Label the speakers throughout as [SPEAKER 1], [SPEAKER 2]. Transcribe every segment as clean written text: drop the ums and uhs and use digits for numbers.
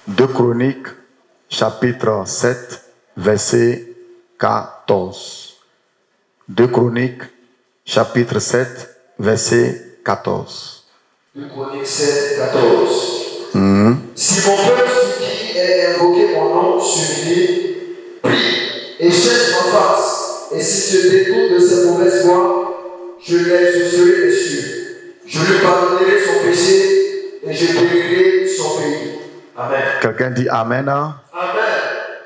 [SPEAKER 1] 2 Chroniques, chapitre 7, verset 14. 2 Chroniques, chapitre 7, verset 14.
[SPEAKER 2] 2 Chroniques 7, 14. Si mon peuple qui est invoqué mon nom s'humilie, prie et cherche ma face, et si se détourne de ses mauvaises voies, je l'exaucerai des cieux. Je lui pardonnerai son péché et je guérirai son pays. Amen.
[SPEAKER 1] Quelqu'un dit Amen.
[SPEAKER 2] Amen.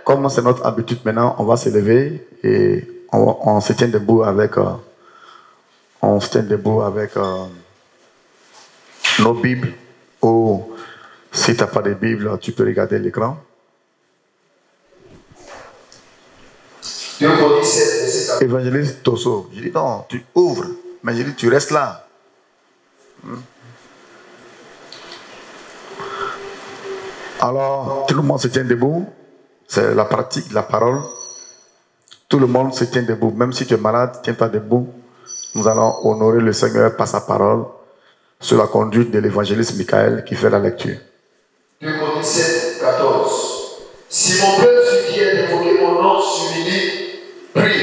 [SPEAKER 1] Comme c'est notre habitude maintenant, on va se lever et on se tient debout avec, nos Bibles. Ou si tu n'as pas de Bible, tu peux regarder l'écran.
[SPEAKER 2] 2 Chroniques 7, verset 14.
[SPEAKER 1] Évangéliste Tosso, je dis non, tu ouvres, mais je dis tu restes là. Alors, tout le monde se tient debout. C'est la pratique de la parole. Tout le monde se tient debout. Même si tu es malade, tiens-toi debout. Nous allons honorer le Seigneur par sa parole sous la conduite de l'évangéliste Michael qui fait la lecture.
[SPEAKER 2] 2 Chroniques 7, 14. Si mon peuple qui est invoqué mon nom s'humilie, prie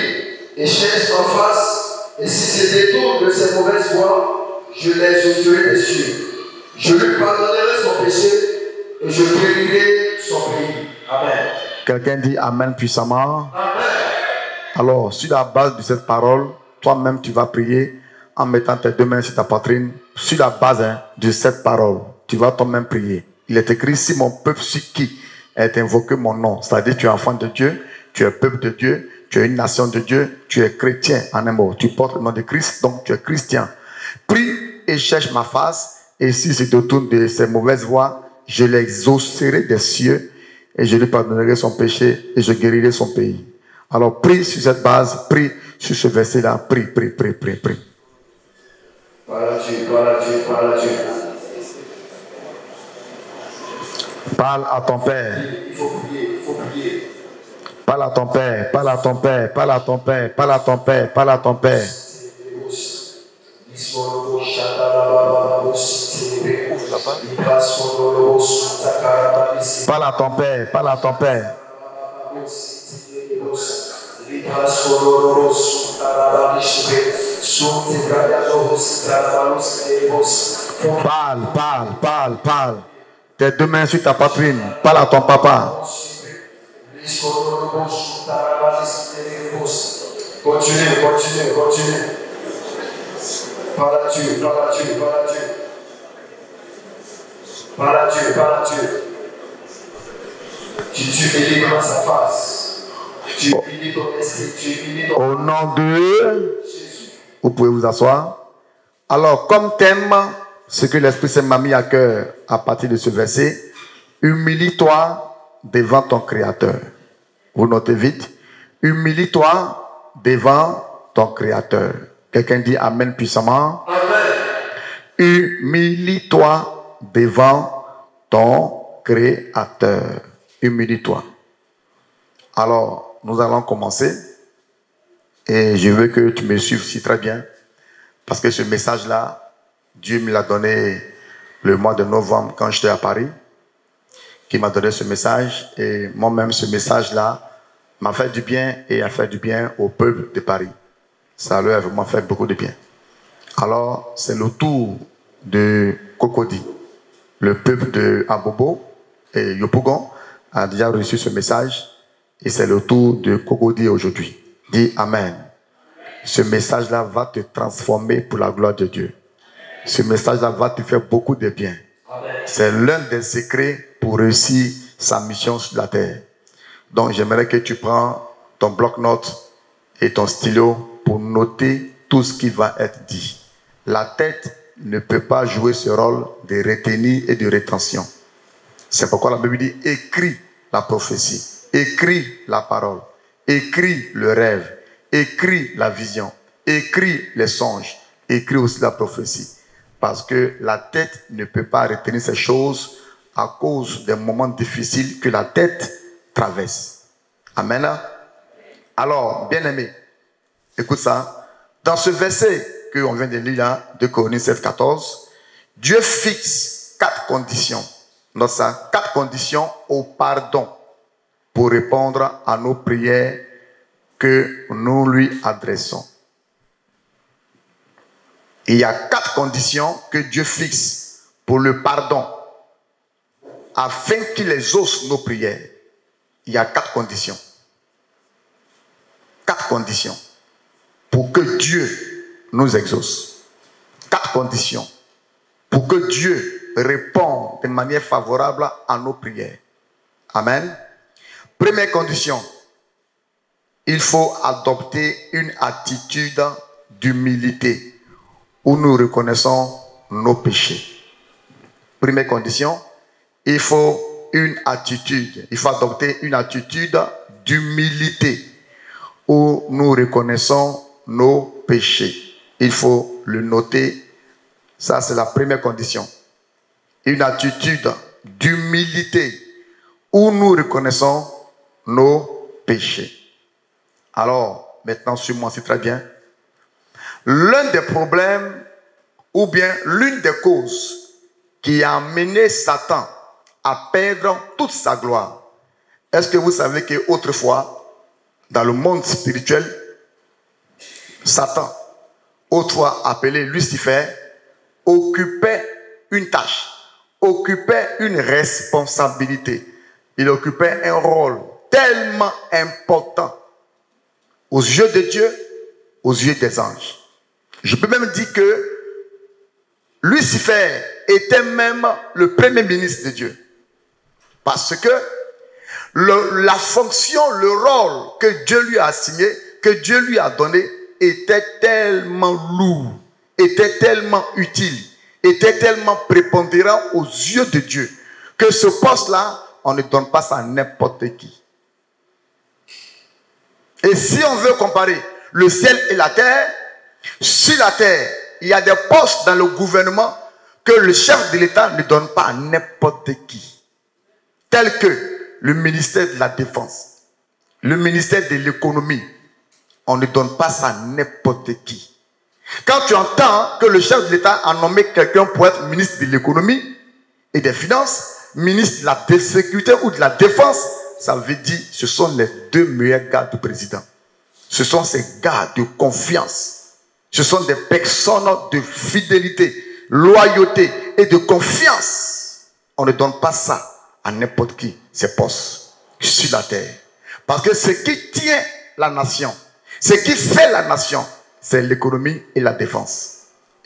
[SPEAKER 2] et cherche ma face, et si se détourne de ses mauvaises voies, je l'exaucerai des cieux. Je lui pardonnerai son péché et je guérirai son pays. Amen.
[SPEAKER 1] Quelqu'un dit Amen puissamment.
[SPEAKER 2] Amen.
[SPEAKER 1] Alors, sur la base de cette parole, toi-même tu vas prier en mettant tes deux mains sur ta poitrine. Sur la base de cette parole, tu vas toi-même prier. Il est écrit, si mon peuple sur qui est invoqué mon nom, c'est-à-dire tu es enfant de Dieu, tu es peuple de Dieu, tu es une nation de Dieu, tu es chrétien en un mot. Tu portes le nom de Christ, donc tu es chrétien. Prie et cherche ma face, et si se détourne de ses mauvaises voies, je l'exaucerai des cieux, et je lui pardonnerai son péché, et je guérirai son pays. Alors prie sur cette base, prie sur ce verset-là, prie.
[SPEAKER 2] Parle à Dieu, parle à Dieu, parle à Dieu.
[SPEAKER 1] Parle à ton Père.
[SPEAKER 2] Il faut prier, il faut prier.
[SPEAKER 1] Parle à ton Père, parle à ton Père, parle à ton Père, parle à ton Père, parle à ton Père. Parle à ton Père, parle à ton Père. Parle. Tes deux mains sur ta poitrine. Parle à ton papa.
[SPEAKER 2] Continue. Parle à Dieu. Tu t'humilies devant sa face. Tu humilies ton esprit. Tu humilies ton...
[SPEAKER 1] Au nom de Jésus. Vous pouvez vous asseoir. Alors, comme thème, ce que l'Esprit Saint m'a mis à cœur à partir de ce verset, humilie-toi devant ton Créateur. Vous notez vite. Humilie-toi devant ton Créateur. Quelqu'un dit Amen puissamment.
[SPEAKER 2] Amen.
[SPEAKER 1] Humilie-toi devant ton Créateur. Humilie-toi. Alors, nous allons commencer. Et je veux que tu me suives si très bien. Parce que ce message-là, Dieu me l'a donné le mois de novembre quand j'étais à Paris. Qui m'a donné ce message. Et moi-même, ce message-là m'a fait du bien et a fait du bien au peuple de Paris. Ça leur a vraiment fait beaucoup de bien. Alors, c'est le tour de Cocody. Le peuple de Abobo et Yopougon a déjà reçu ce message. Et c'est le tour de Cocody aujourd'hui. Dis Amen. Ce message-là va te transformer pour la gloire de Dieu. Ce message-là va te faire beaucoup de bien. C'est l'un des secrets pour réussir sa mission sur la terre. Donc, j'aimerais que tu prends ton bloc-notes et ton stylo pour noter tout ce qui va être dit. La tête ne peut pas jouer ce rôle de retenir et de rétention. C'est pourquoi la Bible dit écris la prophétie, écris la parole, écris le rêve, écris la vision, écris les songes, écris aussi la prophétie. Parce que la tête ne peut pas retenir ces choses à cause des moments difficiles que la tête traverse. Amen. Alors, bien-aimé, écoute ça. Dans ce verset que on vient de lire là, de Chroniques 7, 14, Dieu fixe 4 conditions dans sa 4 conditions au pardon pour répondre à nos prières que nous lui adressons. Il y a 4 conditions que Dieu fixe pour le pardon afin qu'il exauce nos prières. Il y a 4 conditions. 4 conditions pour que Dieu nous exauce. 4 conditions pour que Dieu réponde de manière favorable à nos prières. Amen. Première condition, il faut adopter une attitude d'humilité où nous reconnaissons nos péchés. Première condition, il faut adopter une attitude d'humilité où nous reconnaissons nos péchés. Il faut le noter. Ça, c'est la première condition. Une attitude d'humilité où nous reconnaissons nos péchés. Alors, maintenant, suis-moi, c'est très bien. L'un des problèmes, ou bien l'une des causes qui a amené Satan à perdre toute sa gloire. Est-ce que vous savez qu'autrefois, dans le monde spirituel, Satan, autrefois appelé Lucifer, occupait une tâche, occupait une responsabilité. Il occupait un rôle tellement important aux yeux de Dieu, aux yeux des anges. Je peux même dire que Lucifer était même le premier ministre de Dieu. Parce que la fonction, le rôle que Dieu lui a assigné, que Dieu lui a donné, était tellement lourd, était tellement utile, était tellement prépondérant aux yeux de Dieu, que ce poste-là, on ne donne pas ça à n'importe qui. Et si on veut comparer le ciel et la terre, sur la terre, il y a des postes dans le gouvernement que le chef de l'État ne donne pas à n'importe qui. Tels que le ministère de la Défense, le ministère de l'Économie. On ne donne pas ça à n'importe qui. Quand tu entends que le chef de l'État a nommé quelqu'un pour être ministre de l'Économie et des Finances, ministre de la Sécurité ou de la Défense, ça veut dire que ce sont les 2 meilleurs gars du président. Ce sont ces gars de confiance. Ce sont des personnes de fidélité, loyauté et de confiance. On ne donne pas ça à n'importe qui, ces postes sur la terre. Parce que ce qui tient la nation, ce qui fait la nation, c'est l'économie et la défense.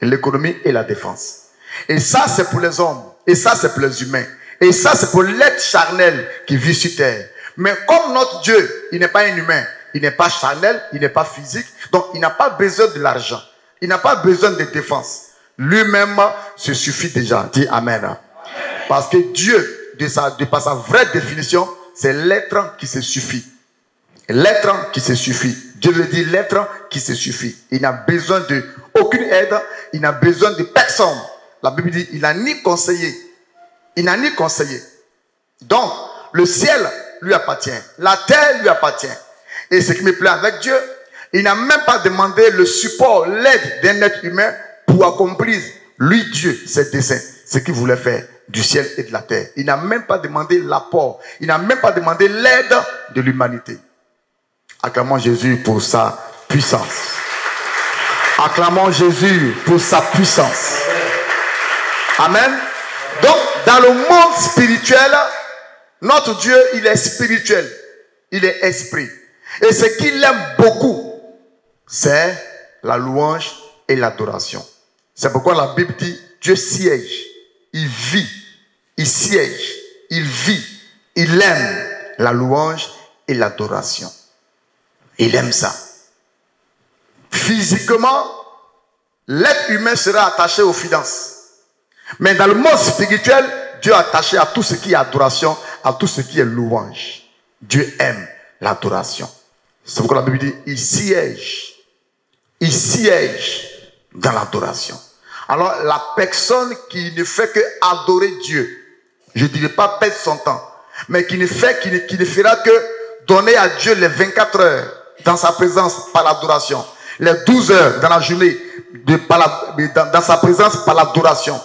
[SPEAKER 1] L'économie et la défense. Et ça, c'est pour les hommes. Et ça, c'est pour les humains. Et ça, c'est pour l'être charnel qui vit sur terre. Mais comme notre Dieu, il n'est pas un humain, il n'est pas charnel, il n'est pas physique, donc il n'a pas besoin de l'argent. Il n'a pas besoin de défense. Lui-même se suffit déjà. Dis Amen. Amen. Parce que Dieu, par sa vraie définition, c'est l'être qui se suffit. L'être qui se suffit. Dieu veut dire l'être qui se suffit. Il n'a besoin d'aucune aide, il n'a besoin de personne. La Bible dit, il n'a ni conseillé. Il n'a ni conseillé. Donc, le ciel lui appartient. La terre lui appartient. Et ce qui me plaît avec Dieu, il n'a même pas demandé le support, l'aide d'un être humain pour accomplir, lui Dieu, ses desseins. Ce qu'il voulait faire du ciel et de la terre. Il n'a même pas demandé l'apport. Il n'a même pas demandé l'aide de l'humanité. Acclamons Jésus pour sa puissance. Acclamons Jésus pour sa puissance. Amen. Donc, dans le monde spirituel, notre Dieu, il est spirituel. Il est esprit. Et ce qu'il aime beaucoup, c'est la louange et l'adoration. C'est pourquoi la Bible dit, Dieu siège, il vit, il siège, il vit, il aime la louange et l'adoration. Il aime ça. Physiquement, l'être humain sera attaché aux finances. Mais dans le monde spirituel, Dieu est attaché à tout ce qui est adoration, à tout ce qui est louange. Dieu aime l'adoration. C'est pourquoi la Bible dit, il siège dans l'adoration. Alors, la personne qui ne fait que adorer Dieu, je ne dirais pas perdre son temps, mais qui ne fera que donner à Dieu les 24 heures dans sa présence par l'adoration, les 12 heures dans la journée dans sa présence par l'adoration,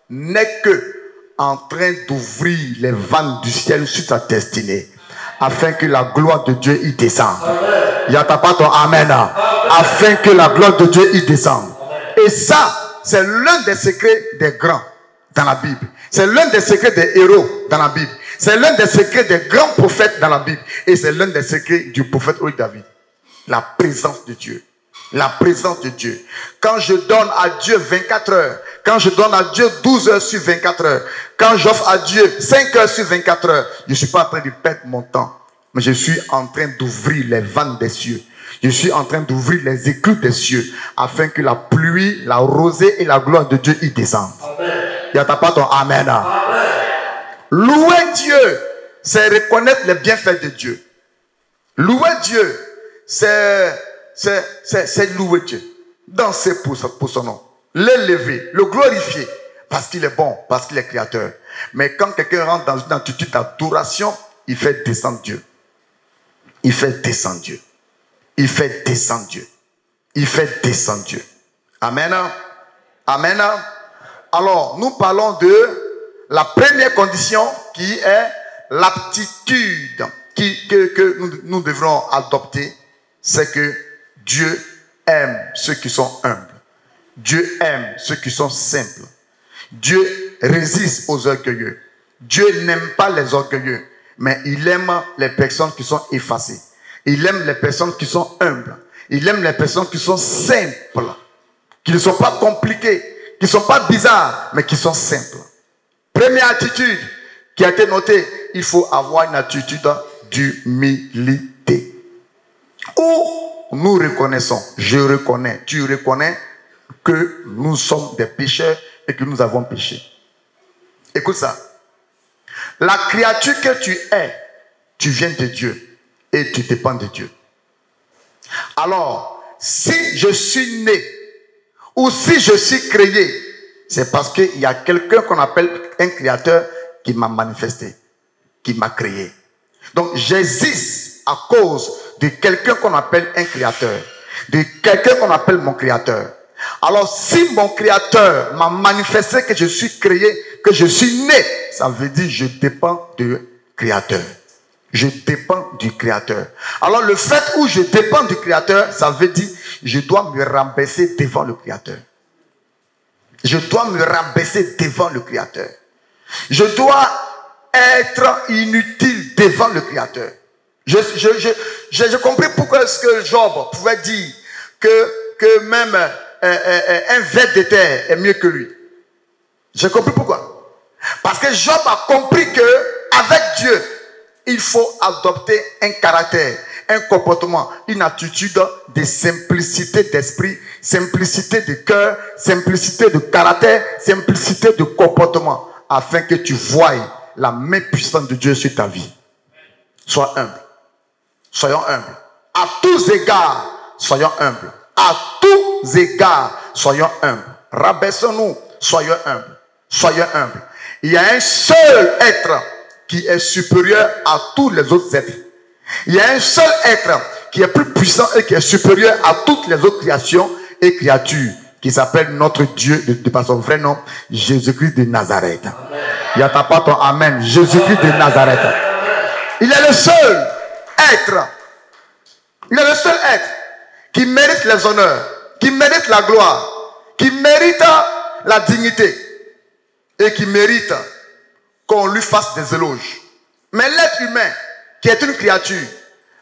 [SPEAKER 1] n'est que en train d'ouvrir les vannes du ciel sur ta destinée, afin que la gloire de Dieu y descende. Il y a pas ton amen. Afin que la gloire de Dieu y descende. Et ça, c'est l'un des secrets des grands dans la Bible. C'est l'un des secrets des héros dans la Bible. C'est l'un des secrets des grands prophètes dans la Bible. Et c'est l'un des secrets du prophète David. La présence de Dieu. La présence de Dieu. Quand je donne à Dieu 24 heures, quand je donne à Dieu 12 heures sur 24 heures, quand j'offre à Dieu 5 heures sur 24 heures, je ne suis pas en train de perdre mon temps, mais je suis en train d'ouvrir les vannes des cieux. Je suis en train d'ouvrir les écluses des cieux, afin que la pluie, la rosée et la gloire de Dieu y descendent. Il n'y a pas ton amen. Amen. Louer Dieu, c'est reconnaître les bienfaits de Dieu. Louer Dieu, c'est louer Dieu. Danser pour son nom. L'élever, le glorifier. Parce qu'il est bon, parce qu'il est créateur. Mais quand quelqu'un rentre dans une attitude d'adoration, il fait descendre Dieu. Il fait descendre Dieu. Il fait descendre Dieu. Il fait descendre Dieu. Amen. Amen. Alors, nous parlons de la première condition qui est l'aptitude que nous devrons adopter. C'est que Dieu aime ceux qui sont humbles. Dieu aime ceux qui sont simples. Dieu résiste aux orgueilleux. Dieu n'aime pas les orgueilleux, mais il aime les personnes qui sont effacées. Il aime les personnes qui sont humbles. Il aime les personnes qui sont simples, qui ne sont pas compliquées, qui ne sont pas bizarres, mais qui sont simples. Première attitude qui a été notée, il faut avoir une attitude d'humilité. Où nous reconnaissons, je reconnais, tu reconnais que nous sommes des pécheurs et que nous avons péché. Écoute ça. La créature que tu es, tu viens de Dieu et tu dépends de Dieu. Alors, si je suis né ou si je suis créé, c'est parce qu'il y a quelqu'un qu'on appelle un créateur qui m'a manifesté, qui m'a créé. Donc, j'existe à cause de quelqu'un qu'on appelle un créateur, de quelqu'un qu'on appelle mon créateur. Alors, si mon créateur m'a manifesté que je suis créé, que je suis né, ça veut dire que je dépends du créateur. Je dépends du créateur. Alors, le fait où je dépends du créateur, ça veut dire que je dois me rabaisser devant le créateur. Je dois me rabaisser devant le créateur. Je dois être inutile devant le créateur. J'ai compris pourquoi est-ce que Job pouvait dire que même un ver de terre est mieux que lui. J'ai compris pourquoi. Parce que Job a compris que avec Dieu, il faut adopter un caractère, un comportement, une attitude de simplicité d'esprit, simplicité de cœur, simplicité de caractère, simplicité de comportement, afin que tu voies la main puissante de Dieu sur ta vie. Sois humble. Soyons humbles. À tous égards, soyons humbles. À tous égards, soyons humbles. Rabaissons-nous, soyons humbles. Soyons humbles. Il y a un seul être qui est supérieur à tous les autres êtres. Il y a un seul être qui est plus puissant et qui est supérieur à toutes les autres créations et créatures, qui s'appelle notre Dieu de par son vrai nom, Jésus-Christ de Nazareth. Il n'y a pas ton amen. Jésus-Christ de Nazareth. Il est le seul être. Il est le seul être qui mérite les honneurs, qui mérite la gloire, qui mérite la dignité et qui mérite qu'on lui fasse des éloges. Mais l'être humain qui est une créature,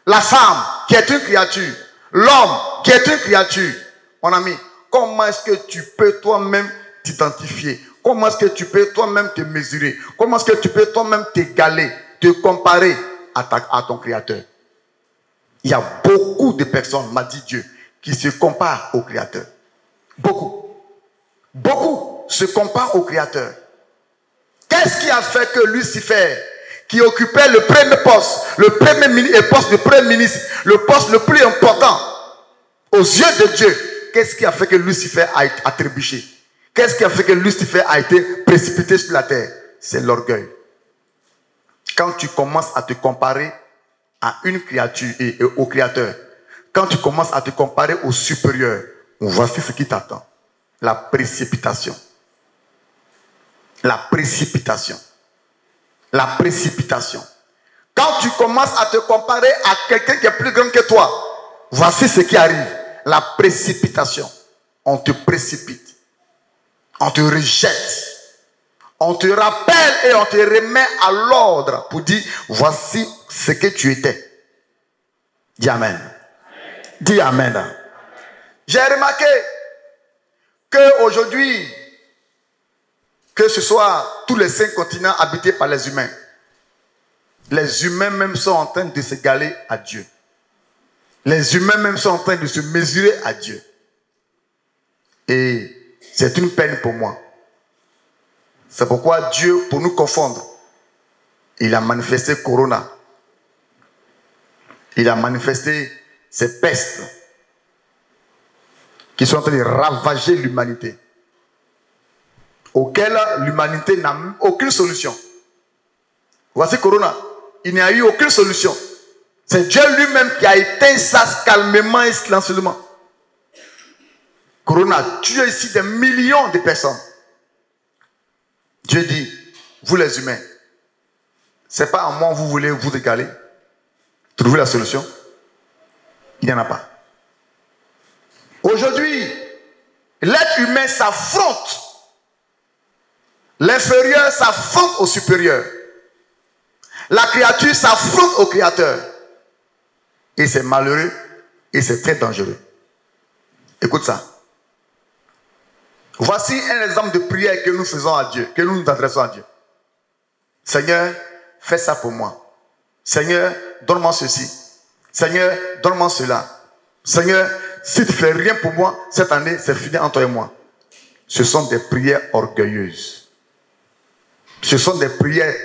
[SPEAKER 1] la femme qui est une créature, l'homme qui est une créature, mon ami, comment est-ce que tu peux toi-même t'identifier? Comment est-ce que tu peux toi-même te mesurer? Comment est-ce que tu peux toi-même t'égaler, te comparer à ton créateur? Il y a beaucoup de personnes, m'a dit Dieu, qui se comparent au créateur. Beaucoup. Beaucoup se comparent au créateur. Qu'est-ce qui a fait que Lucifer, qui occupait le premier poste, poste de premier ministre, le poste le plus important aux yeux de Dieu, qu'est-ce qui a fait que Lucifer a trébuché? Qu'est-ce qui a fait que Lucifer a été précipité sur la terre? C'est l'orgueil. Quand tu commences à te comparer à une créature et au créateur, quand tu commences à te comparer au supérieur, voici ce qui t'attend. La précipitation. La précipitation. La précipitation. Quand tu commences à te comparer à quelqu'un qui est plus grand que toi, voici ce qui arrive. La précipitation. On te précipite. On te rejette. On te rappelle et on te remet à l'ordre pour dire, voici ce que tu étais. Dis Amen. Dis Amen. J'ai remarqué qu'aujourd'hui, que ce soit tous les 5 continents habités par les humains même sont en train de s'égaler à Dieu. Les humains même sont en train de se mesurer à Dieu. Et c'est une peine pour moi. C'est pourquoi Dieu, pour nous confondre, il a manifesté Corona. Il a manifesté ces pestes qui sont en train de ravager l'humanité, auxquelles l'humanité n'a aucune solution. Voici Corona. Il n'y a eu aucune solution. C'est Dieu lui-même qui a éteint ça calmement et silencieusement. Corona a tué ici des millions de personnes. Dieu dit, vous les humains, ce n'est pas en moi que vous voulez vous égaler. Trouvez la solution. Il n'y en a pas. Aujourd'hui, l'être humain s'affronte. L'inférieur s'affronte au supérieur. La créature s'affronte au créateur. Et c'est malheureux et c'est très dangereux. Écoute ça. Voici un exemple de prière que nous faisons à Dieu, que nous nous adressons à Dieu. Seigneur, fais ça pour moi. Seigneur, donne-moi ceci. Seigneur, donne-moi cela. Seigneur, si tu ne fais rien pour moi, cette année, c'est fini entre toi et moi. Ce sont des prières orgueilleuses. Ce sont des prières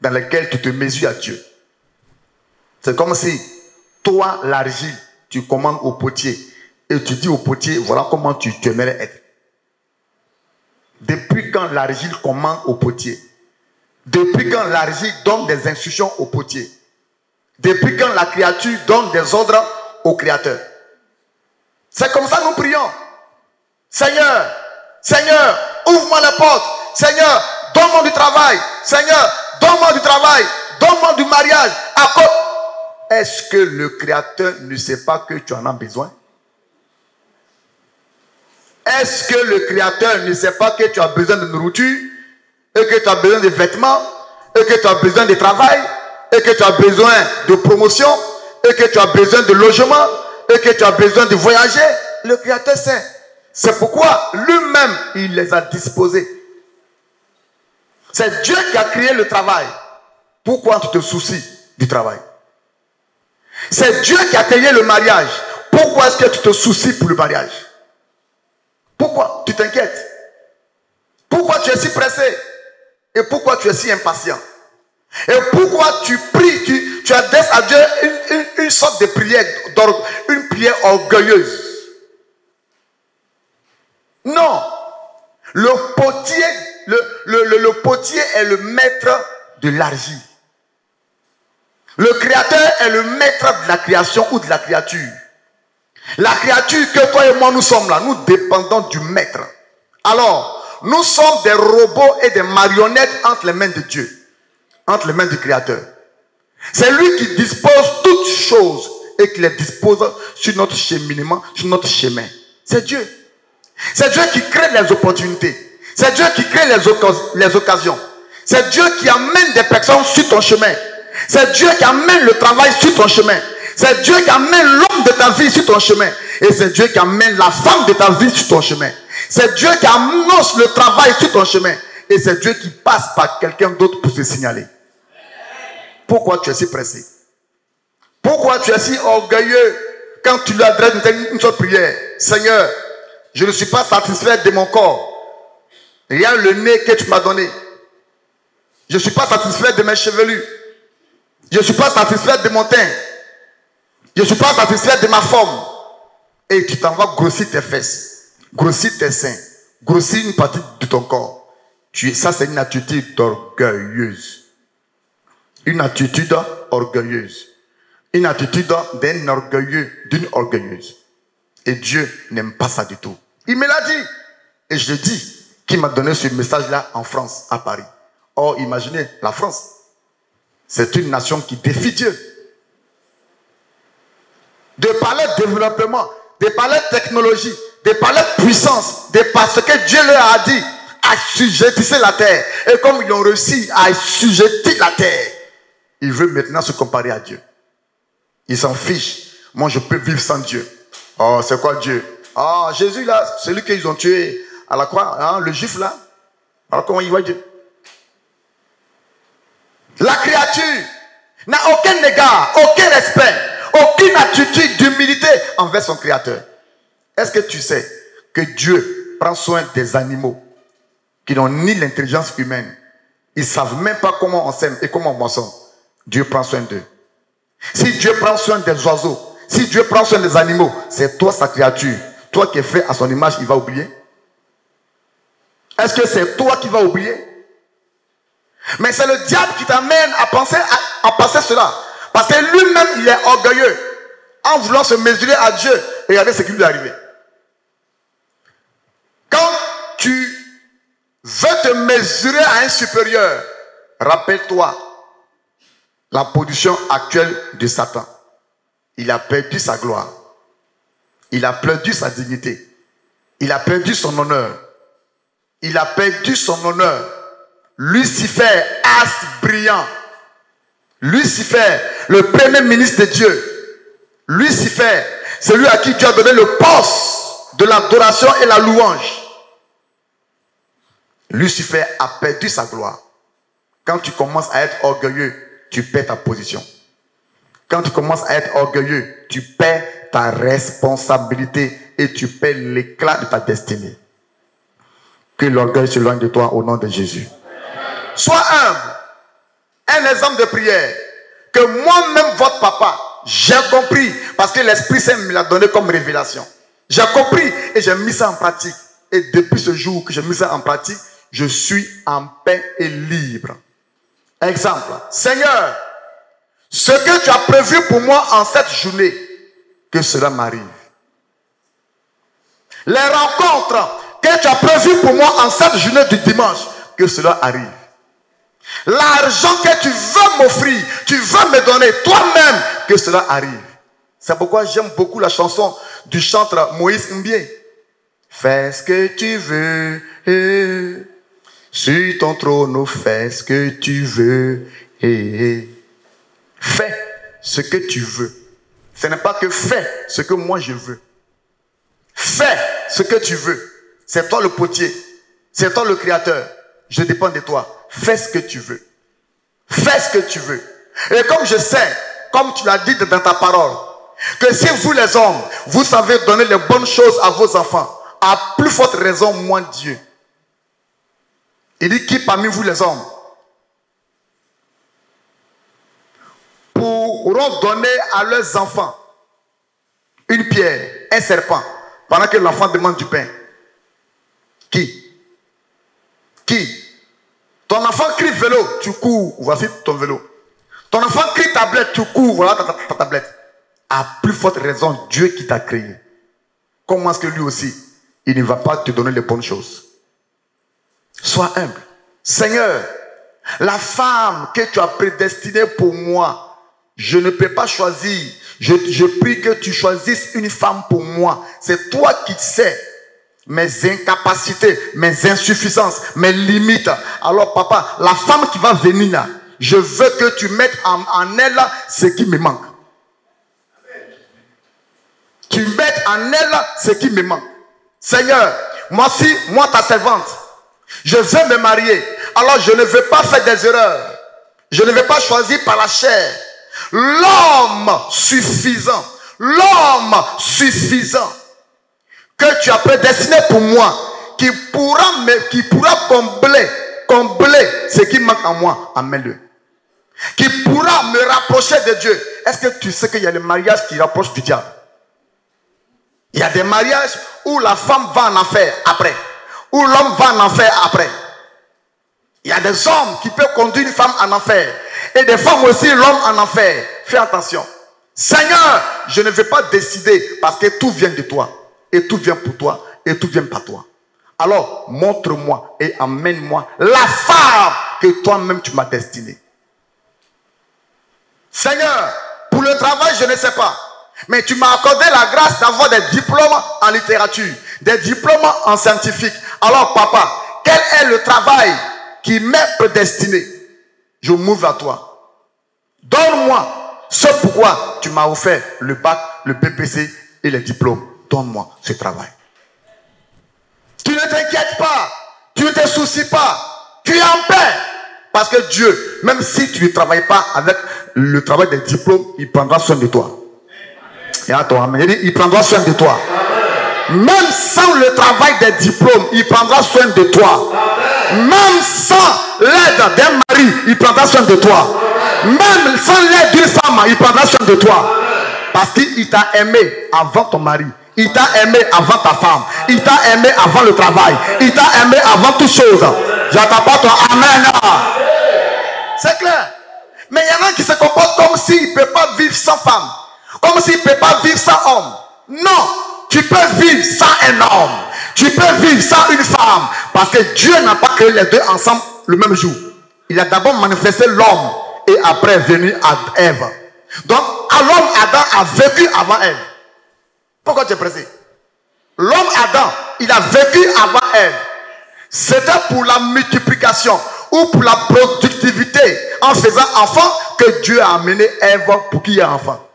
[SPEAKER 1] dans lesquelles tu te mesures à Dieu. C'est comme si, toi, l'argile, tu commandes au potier. Et tu dis au potier, voilà comment tu aimerais être. Depuis quand l'argile commande au potier? Depuis quand l'argile donne des instructions au potier? Depuis quand la créature donne des ordres au créateur? C'est comme ça que nous prions. Seigneur, Seigneur, ouvre-moi la porte. Seigneur, donne-moi du travail. Seigneur, donne-moi du travail. Donne-moi du mariage. Est-ce que le créateur ne sait pas que tu en as besoin? Est-ce que le créateur ne sait pas que tu as besoin de nourriture, et que tu as besoin de vêtements, et que tu as besoin de travail, et que tu as besoin de promotion, et que tu as besoin de logement, et que tu as besoin de voyager? Le créateur sait. C'est pourquoi lui-même, il les a disposés. C'est Dieu qui a créé le travail. Pourquoi tu te soucies du travail? C'est Dieu qui a créé le mariage. Pourquoi est-ce que tu te soucies pour le mariage? Pourquoi tu t'inquiètes? Pourquoi tu es si pressé? Et pourquoi tu es si impatient? Et pourquoi tu pries, tu adresses à Dieu une sorte de prière, une prière orgueilleuse? Non. Le potier est le maître de l'argile. Le créateur est le maître de la création ou de la créature. La créature que toi et moi nous sommes là, nous dépendons du maître. Alors, nous sommes des robots et des marionnettes entre les mains de Dieu, entre les mains du créateur. C'est lui qui dispose toutes choses et qui les dispose sur notre cheminement, sur notre chemin. C'est Dieu. C'est Dieu qui crée les opportunités. C'est Dieu qui crée les occasions. C'est Dieu qui amène des personnes sur ton chemin. C'est Dieu qui amène le travail sur ton chemin. C'est Dieu qui amène l'homme de ta vie sur ton chemin. Et c'est Dieu qui amène la femme de ta vie sur ton chemin. C'est Dieu qui annonce le travail sur ton chemin. Et c'est Dieu qui passe par quelqu'un d'autre pour se signaler. Pourquoi tu es si pressé? Pourquoi tu es si orgueilleux quand tu lui adresses une seule prière? Seigneur, je ne suis pas satisfait de mon corps. Regarde le nez que tu m'as donné. Je ne suis pas satisfait de mes chevelures. Je ne suis pas satisfait de mon teint. Je ne suis pas satisfait de ma forme. Et tu t'en vas grossir tes fesses, grossir tes seins, grossir une partie de ton corps. Ça, c'est une attitude orgueilleuse. Une attitude orgueilleuse. Une attitude d'un orgueilleux, d'une orgueilleuse. Et Dieu n'aime pas ça du tout. Il me l'a dit. Et je le dis. qui m'a donné ce message-là en France, à Paris. Or, imaginez, la France, c'est une nation qui défie Dieu. De parler de développement, de parler de technologie, de parler de puissance, de parce que Dieu leur a dit, assujettissez la terre. Et comme ils ont réussi à assujettir la terre, il veut maintenant se comparer à Dieu. Il s'en fiche. Moi, je peux vivre sans Dieu. Oh, c'est quoi Dieu? Ah, Jésus là, celui qu'ils ont tué à la croix, hein, le juif là. Alors comment il voit Dieu? La créature n'a aucun égard, aucun respect, aucune attitude d'humilité envers son créateur. Est-ce que tu sais que Dieu prend soin des animaux qui n'ont ni l'intelligence humaine? Ils ne savent même pas comment on sème et comment on moissonne. Dieu prend soin d'eux. Si Dieu prend soin des oiseaux, si Dieu prend soin des animaux, c'est toi sa créature. Toi qui es fait à son image, il va oublier? Est-ce que c'est toi qui vas oublier? Mais c'est le diable qui t'amène à penser cela. Parce que lui-même, il est orgueilleux. En voulant se mesurer à Dieu, regardez ce qui lui est arrivé. Quand tu veux te mesurer à un supérieur, rappelle-toi la position actuelle de Satan. Il a perdu sa gloire. Il a perdu sa dignité. Il a perdu son honneur. Il a perdu son honneur. Lucifer, astre brillant. Lucifer, le premier ministre de Dieu. Lucifer, celui à qui Dieu a donné le poste de l'adoration et la louange. Lucifer a perdu sa gloire. Quand tu commences à être orgueilleux, tu perds ta position. Quand tu commences à être orgueilleux, tu perds ta responsabilité et tu perds l'éclat de ta destinée. Que l'orgueil s'éloigne de toi au nom de Jésus. Sois humble. Un exemple de prière. Que moi-même, votre papa, j'ai compris. Parce que l'Esprit Saint me l'a donné comme révélation. J'ai compris et j'ai mis ça en pratique. Et depuis ce jour que j'ai mis ça en pratique, je suis en paix et libre. Exemple. Seigneur, ce que tu as prévu pour moi en cette journée, que cela m'arrive. Les rencontres que tu as prévues pour moi en cette journée du dimanche, que cela arrive. L'argent que tu veux m'offrir, tu veux me donner toi-même, que cela arrive. C'est pourquoi j'aime beaucoup la chanson du chanteur Moïse Mbie. Fais ce que tu veux, sur ton trône, fais ce que tu veux. Fais ce que tu veux. Ce n'est pas que fais ce que moi je veux. Fais ce que tu veux. C'est toi le potier. C'est toi le créateur. Je dépends de toi. Fais ce que tu veux. Fais ce que tu veux. Et comme je sais, comme tu l'as dit dans ta parole, que si vous les hommes, vous savez donner les bonnes choses à vos enfants, à plus forte raison, moi Dieu. Il dit qui parmi vous les hommes pourront donner à leurs enfants une pierre, un serpent, pendant que l'enfant demande du pain? Qui? Ton enfant crie vélo, tu cours, voici ton vélo. Ton enfant crie tablette, tu cours, voilà ta tablette. À plus forte raison, Dieu qui t'a créé. Comment est-ce que lui aussi, il ne va pas te donner les bonnes choses? Sois humble. Seigneur, la femme que tu as prédestinée pour moi, je ne peux pas choisir. Je prie que tu choisisses une femme pour moi. C'est toi qui sais mes incapacités, mes insuffisances, mes limites. Alors papa, la femme qui va venir là, je veux que tu mettes en elle ce qui me manque. Tu mettes en elle ce qui me manque. Seigneur, moi ta servante, je veux me marier. Alors je ne veux pas faire des erreurs. Je ne veux pas choisir par la chair. L'homme suffisant que tu as prédestiné pour moi, qui pourra combler ce qui manque en moi, amène-le. Qui pourra me rapprocher de Dieu. Est-ce que tu sais qu'il y a des mariages qui rapprochent du diable? Il y a des mariages où la femme va en enfer après, où l'homme va en enfer après. Il y a des hommes qui peuvent conduire une femme en enfer, et des femmes aussi, l'homme en enfer. Fais attention. Seigneur, je ne vais pas décider parce que tout vient de toi. Et tout vient pour toi. Et tout vient par toi. Alors, montre-moi et amène-moi la femme que toi-même tu m'as destinée. Seigneur, pour le travail, je ne sais pas. Mais tu m'as accordé la grâce d'avoir des diplômes en littérature, des diplômes en scientifique. Alors, papa, quel est le travail qui m'est prédestiné? Je m'ouvre à toi. Donne-moi ce pourquoi tu m'as offert le bac, le BPC et les diplômes. Donne-moi ce travail. Tu ne t'inquiètes pas. Tu ne te soucies pas. Tu es en paix. Parce que Dieu, même si tu ne travailles pas avec le travail des diplômes, il prendra soin de toi. Et à toi, amen. Il prendra soin de toi. Même sans le travail des diplômes, il prendra soin de toi. Même sans l'aide d'un mari, il prendra soin de toi. Même sans l'aide d'une femme, il prendra soin de toi. Parce qu'il t'a aimé avant ton mari. Il t'a aimé avant ta femme. Il t'a aimé avant le travail. Il t'a aimé avant toute chose. J'entends pas ton amen. C'est clair. Mais il y en a qui se comportent comme s'ils ne peuvent pas vivre sans femme. Comme s'ils ne peuvent pas vivre sans homme. Non. Tu peux vivre sans un homme. Tu peux vivre sans une femme. Parce que Dieu n'a pas créé les deux ensemble le même jour. Il a d'abord manifesté l'homme. Et après est venu à Ève. Donc, l'homme Adam a vécu avant Ève. Pourquoi tu es pressé? L'homme Adam, il a vécu avant Ève. C'était pour la multiplication ou pour la productivité en faisant enfant que Dieu a amené Ève pour qu'il y ait enfant.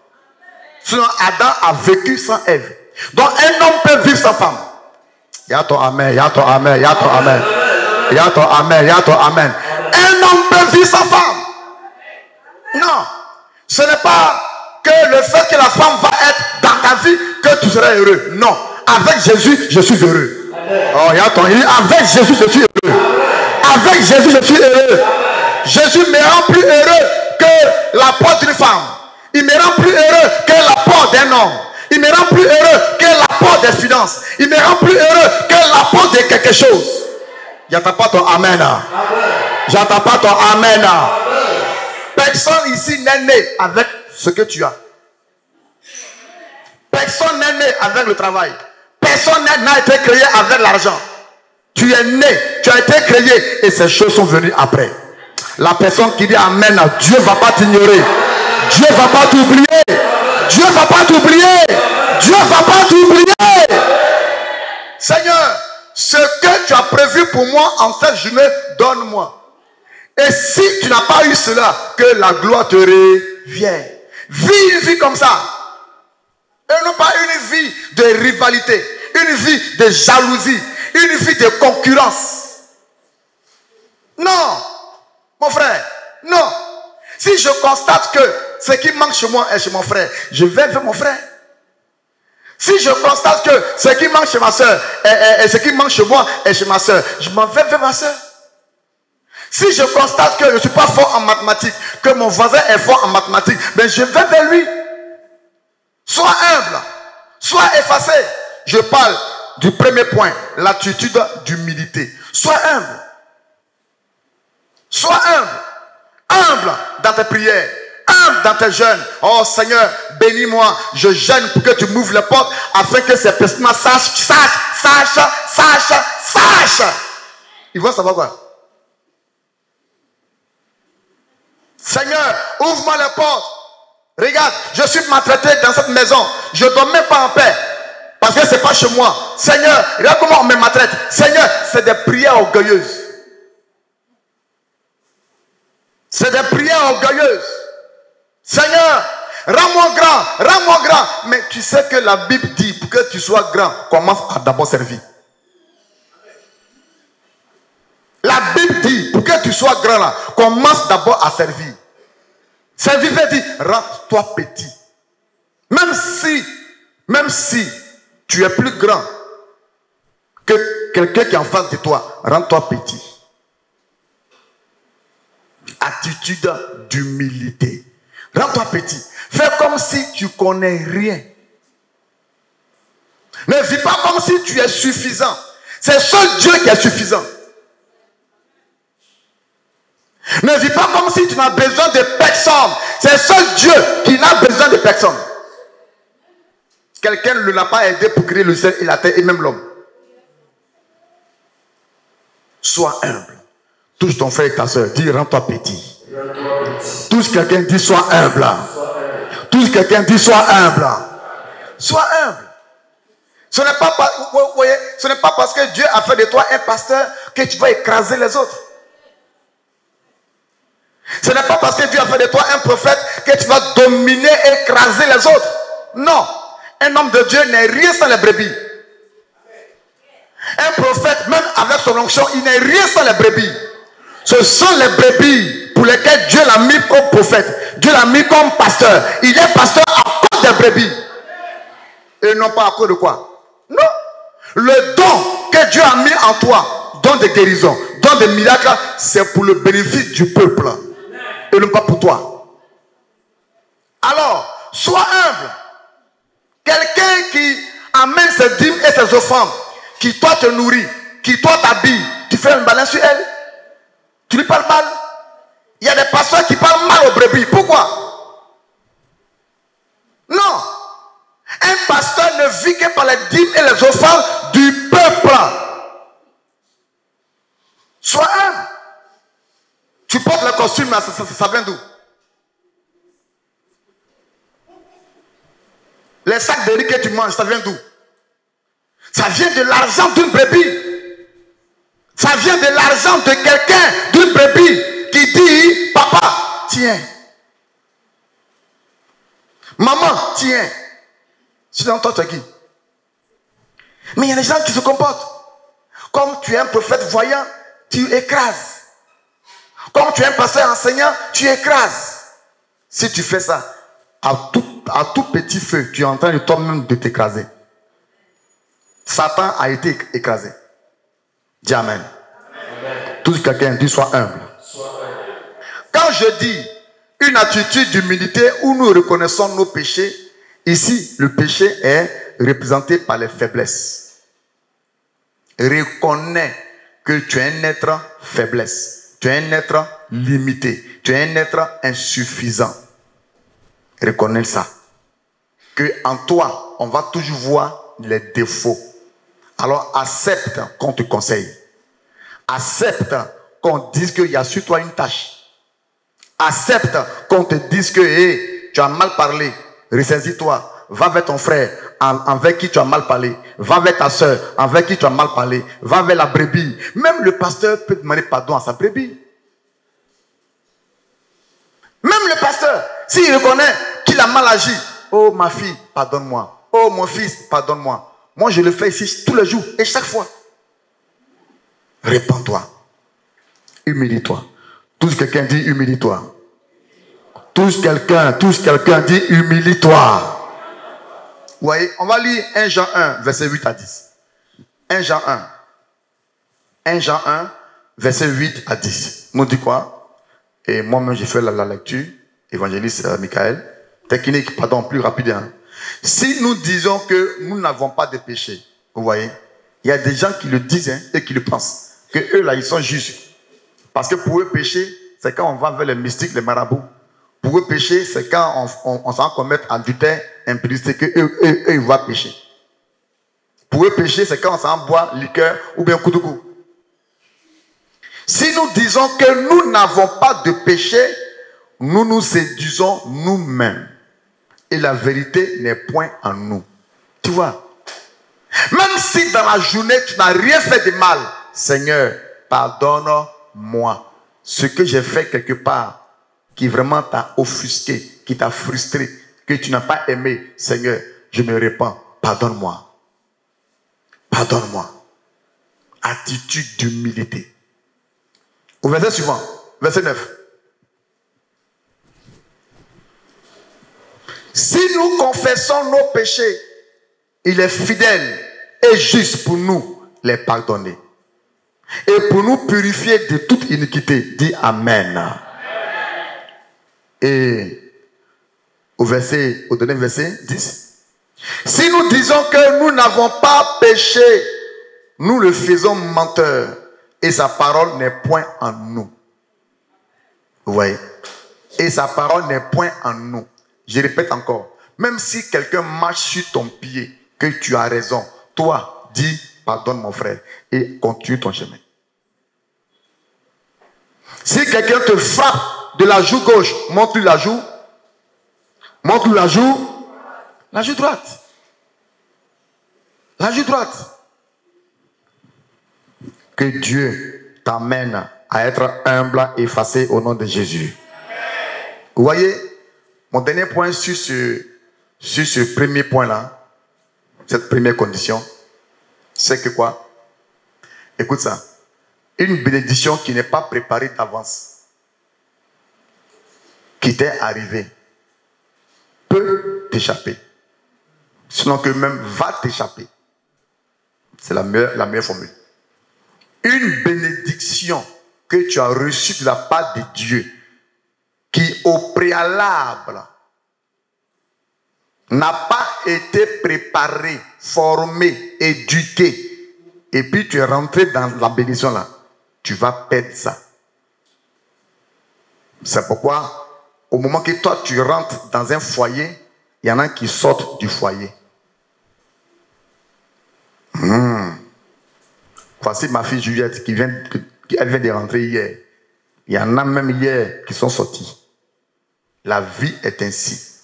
[SPEAKER 1] Sinon, Adam a vécu sans Ève. Donc, un homme peut vivre sans femme. Y'a ton amen, y'a ton amen, y'a ton amen. Y'a ton amen, y'a ton amen. Un homme peut vivre sans femme. Non. Ce n'est pas que le fait que la femme va être dans ta vie que tu seras heureux. Non. Avec Jésus, je suis heureux. Oh, il y a ton. Avec Jésus, je suis heureux. Avec Jésus, je suis heureux. Jésus me rend plus heureux que l'apport d'une femme. Il me rend plus heureux que l'apport d'un homme. Il me rend plus heureux que l'apport des finances. Il me rend plus heureux que l'apport de quelque chose. J'entends pas ton amen. J'entends pas ton amen. Personne ici n'est né avec ce que tu as. Personne n'est né avec le travail. Personne n'a été créé avec l'argent. Tu es né, tu as été créé et ces choses sont venues après. La personne qui dit amen, Dieu ne va pas t'ignorer. Dieu ne va pas t'oublier. Dieu ne va pas t'oublier. Dieu ne va pas t'oublier. Seigneur, ce que tu as prévu pour moi en cette journée, donne-moi. Et si tu n'as pas eu cela, que la gloire te revienne. Vis une vie comme ça. Et non pas une vie de rivalité, une vie de jalousie, une vie de concurrence. Non, mon frère, non. Si je constate que ce qui manque chez moi est chez mon frère, je vais vers mon frère. Si je constate que ce qui manque chez ma soeur et ce qui manque chez moi est chez ma soeur, je m'en vais vers ma soeur. Si je constate que je ne suis pas fort en mathématiques, que mon voisin est fort en mathématiques, ben je vais vers lui. Sois humble, sois effacé. Je parle du premier point, l'attitude d'humilité. Sois humble. Sois humble. Humble dans tes prières, humble dans tes jeûnes. Oh Seigneur, bénis-moi. Je jeûne pour que tu m'ouvres les portes afin que ces personnes sachent. Ils vont savoir quoi? Seigneur, ouvre-moi les portes. Regarde, je suis maltraité dans cette maison. Je ne dors même pas en paix. Parce que ce n'est pas chez moi. Seigneur, regarde comment on me maltraite. Seigneur, c'est des prières orgueilleuses. C'est des prières orgueilleuses. Seigneur, rends-moi grand, rends-moi grand. Mais tu sais que la Bible dit, pour que tu sois grand, commence à d'abord servir. La Bible dit, pour que tu sois grand là, commence d'abord à servir. Servir veut dire, rends-toi petit. Même si tu es plus grand que quelqu'un qui est en face de toi, rends-toi petit. Attitude d'humilité. Rends-toi petit. Fais comme si tu connais rien. Ne vis pas comme si tu es suffisant. C'est seul Dieu qui est suffisant. Ne vis pas comme si tu n'as besoin de personne. C'est seul Dieu qui n'a besoin de personne. Quelqu'un ne l'a pas aidé pour créer le ciel et la terre et même l'homme. Sois humble. Touche ton frère et ta soeur. Dis, rends-toi petit. Touche quelqu'un, dis, sois humble. Touche quelqu'un, dis, sois humble. Sois humble. Ce n'est pas parce que Dieu a fait de toi un pasteur que tu vas écraser les autres. Ce n'est pas parce que Dieu a fait de toi un prophète que tu vas dominer et écraser les autres. Non. Un homme de Dieu n'est rien sans les brebis. Un prophète, même avec son onction, il n'est rien sans les brebis. Ce sont les brebis pour lesquelles Dieu l'a mis comme prophète. Dieu l'a mis comme pasteur. Il est pasteur à cause des brebis. Et non pas à cause de quoi? Non. Le don que Dieu a mis en toi, don de guérison, don de miracles, c'est pour le bénéfice du peuple. Et non pas pour toi. Alors, sois humble. Quelqu'un qui amène ses dîmes et ses offrandes, qui toi te nourrit, qui toi t'habille, tu fais une balance sur elle. Tu lui parles mal. Il y a des pasteurs qui parlent mal aux brebis. Pourquoi? Non. Un pasteur ne vit que par les dîmes et les offrandes du peuple. Sois humble. Tu portes le costume, là, ça vient d'où? Les sacs de riz que tu manges, ça vient d'où? Ça vient de l'argent d'une brebis. Ça vient de l'argent de quelqu'un, d'une brebis, qui dit, papa, tiens. Maman, tiens. Sinon, toi, tu es qui? Mais il y a des gens qui se comportent. Comme tu es un prophète voyant, tu écrases. Comme tu es un pasteur enseignant, tu écrases. Si tu fais ça, à tout petit feu, tu es en train de toi-même de t'écraser. Satan a été écrasé. Dis Amen. Tout quelqu'un dit sois humble. Quand je dis une attitude d'humilité où nous reconnaissons nos péchés, ici le péché est représenté par les faiblesses. Reconnais que tu es un être faiblesse. Tu es un être limité. Tu es un être insuffisant. Reconnais ça. Que en toi, on va toujours voir les défauts. Alors accepte qu'on te conseille. Accepte qu'on dise qu'il y a sur toi une tâche. Accepte qu'on te dise que hey, tu as mal parlé. Ressaisis-toi. Va vers ton frère avec qui tu as mal parlé. Va vers ta soeur avec qui tu as mal parlé. Va vers la brebis. Même le pasteur peut demander pardon à sa brebis. Même le pasteur, s'il reconnaît qu'il a mal agi. Oh ma fille, pardonne-moi. Oh mon fils, pardonne-moi. Moi je le fais ici tous les jours et chaque fois. Répands-toi. Humilie-toi. Touche quelqu'un, dit humilie-toi. Touche quelqu'un dit humilie-toi. Vous voyez, on va lire 1 Jean 1, verset 8 à 10. 1 Jean 1. 1 Jean 1, verset 8 à 10. Nous dit quoi? Et moi-même, j'ai fait la lecture. Évangéliste Michael. Technique, pardon, plus rapide. Hein. Si nous disons que nous n'avons pas de péché, vous voyez, il y a des gens qui le disent hein, et qui le pensent. Que eux, là, ils sont justes. Parce que pour eux, péché, c'est quand on va vers les mystiques, les marabouts. Pour eux, péché, c'est quand on s'en commet adultère, impudicité, que eux, ils vont pécher. Pour eux, péché, c'est quand on s'en boit liqueur ou bien koudoukou. Si nous disons que nous n'avons pas de péché, nous nous séduisons nous-mêmes. Et la vérité n'est point en nous. Tu vois? Même si dans la journée, tu n'as rien fait de mal, Seigneur, pardonne-moi. Ce que j'ai fait quelque part, qui vraiment t'a offusqué, qui t'a frustré, que tu n'as pas aimé, Seigneur, je me répands. Pardonne-moi. Pardonne-moi. Attitude d'humilité. Au verset suivant, verset 9. Si nous confessons nos péchés, il est fidèle et juste pour nous les pardonner. Et pour nous purifier de toute iniquité. Dis Amen. Amen. Et au dernier verset 10. Si nous disons que nous n'avons pas péché, nous le faisons menteur. Et sa parole n'est point en nous. Vous voyez? Et sa parole n'est point en nous. Je répète encore. Même si quelqu'un marche sur ton pied, que tu as raison, toi, dis pardonne mon frère et continue ton chemin. Si quelqu'un te frappe de la joue gauche, montre-lui la joue. Montre-lui la joue. La joue droite. La joue droite. Que Dieu t'amène à être humble et effacé au nom de Jésus. Vous voyez, mon dernier point sur ce premier point-là, cette première condition, c'est que quoi? Écoute ça. Une bénédiction qui n'est pas préparée d'avance, qui t'est arrivée, peut t'échapper. Sinon que même va t'échapper. C'est la meilleure formule. Une bénédiction que tu as reçue de la part de Dieu, qui au préalable n'a pas été préparée, formée, éduquée, et puis tu es rentré dans la bénédiction là, tu vas perdre ça. C'est pourquoi, au moment que toi tu rentres dans un foyer, il y en a qui sortent du foyer. Voici ma fille Juliette elle vient de rentrer hier. Il y en a même hier qui sont sortis. La vie est ainsi.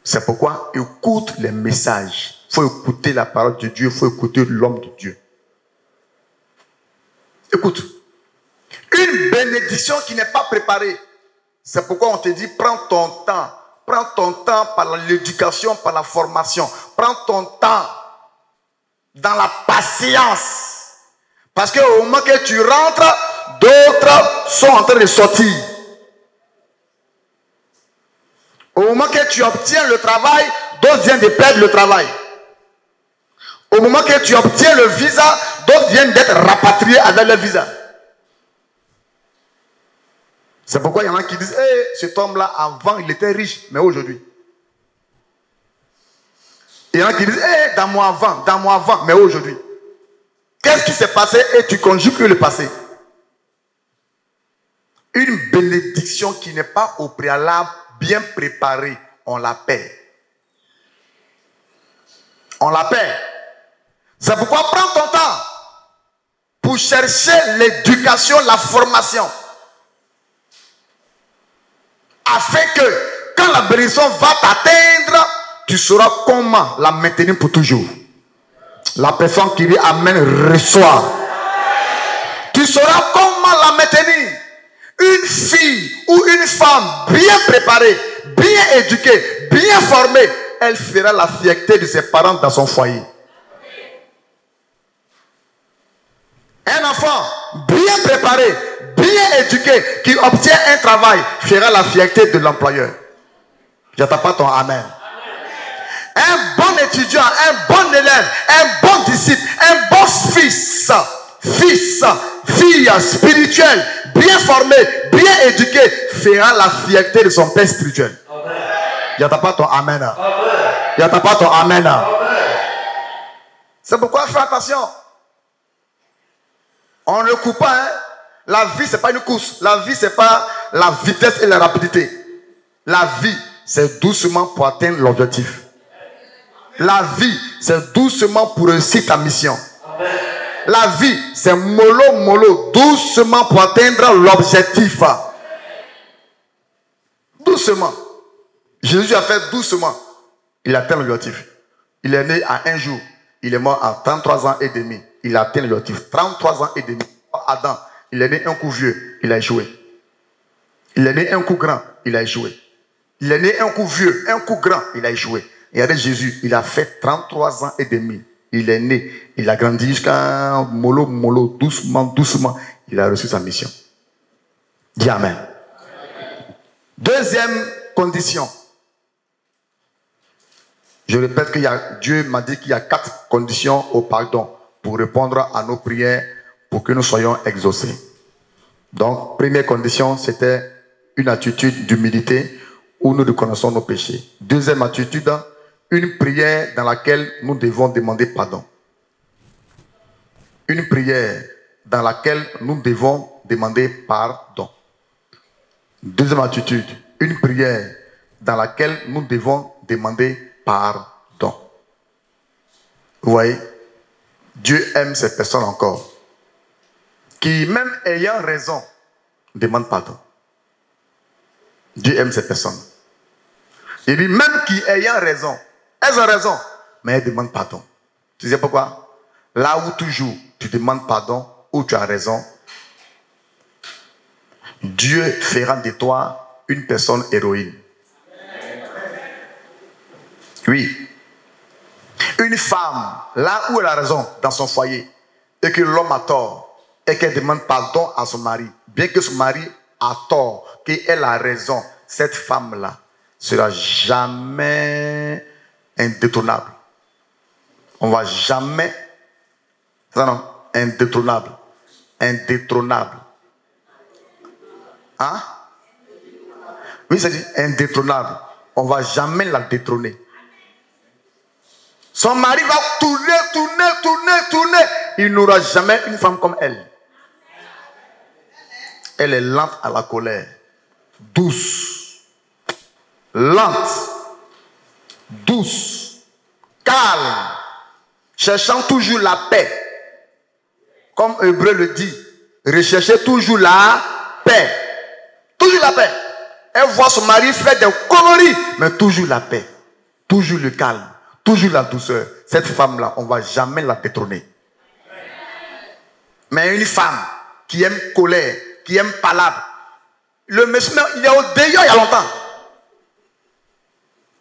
[SPEAKER 1] C'est pourquoi écoute les messages. Il faut écouter la parole de Dieu. Il faut écouter l'homme de Dieu. Écoute. Une bénédiction qui n'est pas préparée. C'est pourquoi on te dit prends ton temps. Prends ton temps par l'éducation, par la formation. Prends ton temps dans la patience. Parce qu'au moment que tu rentres, d'autres sont en train de sortir. Au moment que tu obtiens le travail, d'autres viennent de perdre le travail. Au moment que tu obtiens le visa, d'autres viennent d'être rapatriés avec le visa. C'est pourquoi il y en a qui disent, hey, cet homme-là, avant, il était riche, mais aujourd'hui. Il y en a qui disent, hey, dans moi avant, mais aujourd'hui. Qu'est-ce qui s'est passé et tu conjugues le passé? Une bénédiction qui n'est pas au préalable bien préparée, on la perd. On la perd. C'est pourquoi prends ton temps pour chercher l'éducation, la formation. Afin que quand la bénédiction va t'atteindre, tu sauras comment la maintenir pour toujours. La personne qui dit Amen reçoit. Tu sauras comment la maintenir. Une fille ou une femme bien préparée, bien éduquée, bien formée, elle fera la fierté de ses parents dans son foyer. Un enfant bien préparé, bien éduqué, qui obtient un travail, fera la fierté de l'employeur. J'attends pas ton Amen. Un bon étudiant, un bon élève, un bon disciple, un bon fils, fille spirituelle, bien formé, bien éduqué, fera la fierté de son père spirituel. J'attends pas ton Amen. J'attends pas ton Amen. C'est pourquoi fais attention. On ne coupe pas. Hein? La vie, ce n'est pas une course. La vie, ce n'est pas la vitesse et la rapidité. La vie, c'est doucement pour atteindre l'objectif. La vie, c'est doucement pour réussir ta mission. La vie, c'est mollo, doucement pour atteindre l'objectif. Doucement. Jésus a fait doucement. Il atteint l'objectif. Il est né à un jour. Il est mort à 33 ans et demi. Il a atteint l'objectif. 33 ans et demi. Adam, il est né un coup vieux. Il a échoué. Il est né un coup grand. Il a échoué. Il est né un coup vieux, un coup grand. Il a échoué. Et avec Jésus, il a fait 33 ans et demi. Il est né. Il a grandi jusqu'à mollo, doucement. Il a reçu sa mission. Dis Amen. Deuxième condition. Je répète que Dieu m'a dit qu'il y a 4 conditions au pardon pour répondre à nos prières, pour que nous soyons exaucés. Donc, première condition, c'était une attitude d'humilité où nous reconnaissons nos péchés. Deuxième attitude, une prière dans laquelle nous devons demander pardon. Une prière dans laquelle nous devons demander pardon. Deuxième attitude, une prière dans laquelle nous devons demander pardon. Vous voyez, Dieu aime ces personnes encore, qui même ayant raison, demande pardon. Dieu aime ces personnes. Il dit, même qui ayant raison, elles ont raison, mais elles demandent pardon. Tu sais pourquoi? Là où toujours tu demandes pardon, où tu as raison, Dieu fera de toi une personne héroïne. Oui. Une femme, là où elle a raison dans son foyer, et que l'homme a tort, et qu'elle demande pardon à son mari, bien que son mari a tort, qu'elle a raison, cette femme-là sera jamais indétrônable. On ne va jamais, ça non, indétrônable. Indétrônable. Hein? Oui, c'est dit indétrônable. On ne va jamais la détrôner. Son mari va tourner. Il n'aura jamais une femme comme elle. Elle est lente à la colère. Douce. Lente. Douce. Calme. Cherchant toujours la paix. Comme Hébreu le dit. Recherchez toujours la paix. Toujours la paix. Elle voit son mari faire des conneries. Mais toujours la paix. Toujours le calme. Toujours la douceur. Cette femme-là, on ne va jamais la détrôner. Mais une femme qui aime colère, qui aime palabre. Le monsieur, il est au dehors il y a longtemps.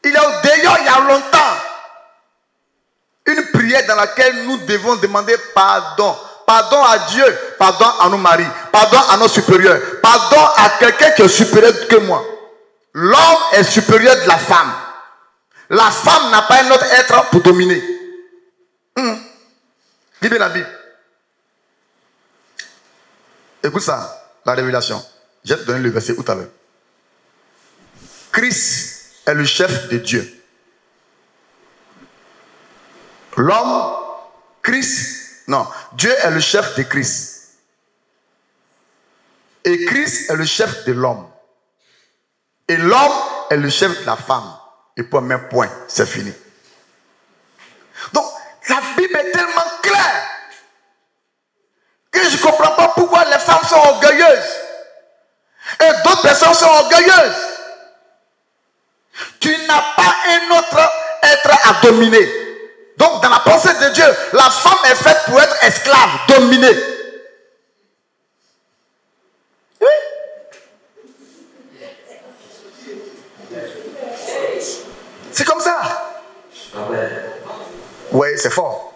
[SPEAKER 1] Il est au dehors il y a longtemps. Une prière dans laquelle nous devons demander pardon. Pardon à Dieu, pardon à nos maris, pardon à nos supérieurs, pardon à quelqu'un qui est supérieur que moi. L'homme est supérieur de la femme. La femme n'a pas un autre être pour dominer. Lis bien la Bible. Écoute ça, la révélation. Je vais te donner le verset tout à l'heure. Christ est le chef de Dieu. L'homme, Christ, non, Dieu est le chef de Christ. Et Christ est le chef de l'homme. Et l'homme est le chef de la femme. Et pour un même point, c'est fini. Donc, la Bible est tellement claire que je ne comprends pas pourquoi les femmes sont orgueilleuses. Et d'autres personnes sont orgueilleuses. Tu n'as pas un autre être à dominer. Donc, dans la pensée de Dieu, la femme est faite pour être esclave, dominée. Oui. C'est comme ça. Oui, c'est fort.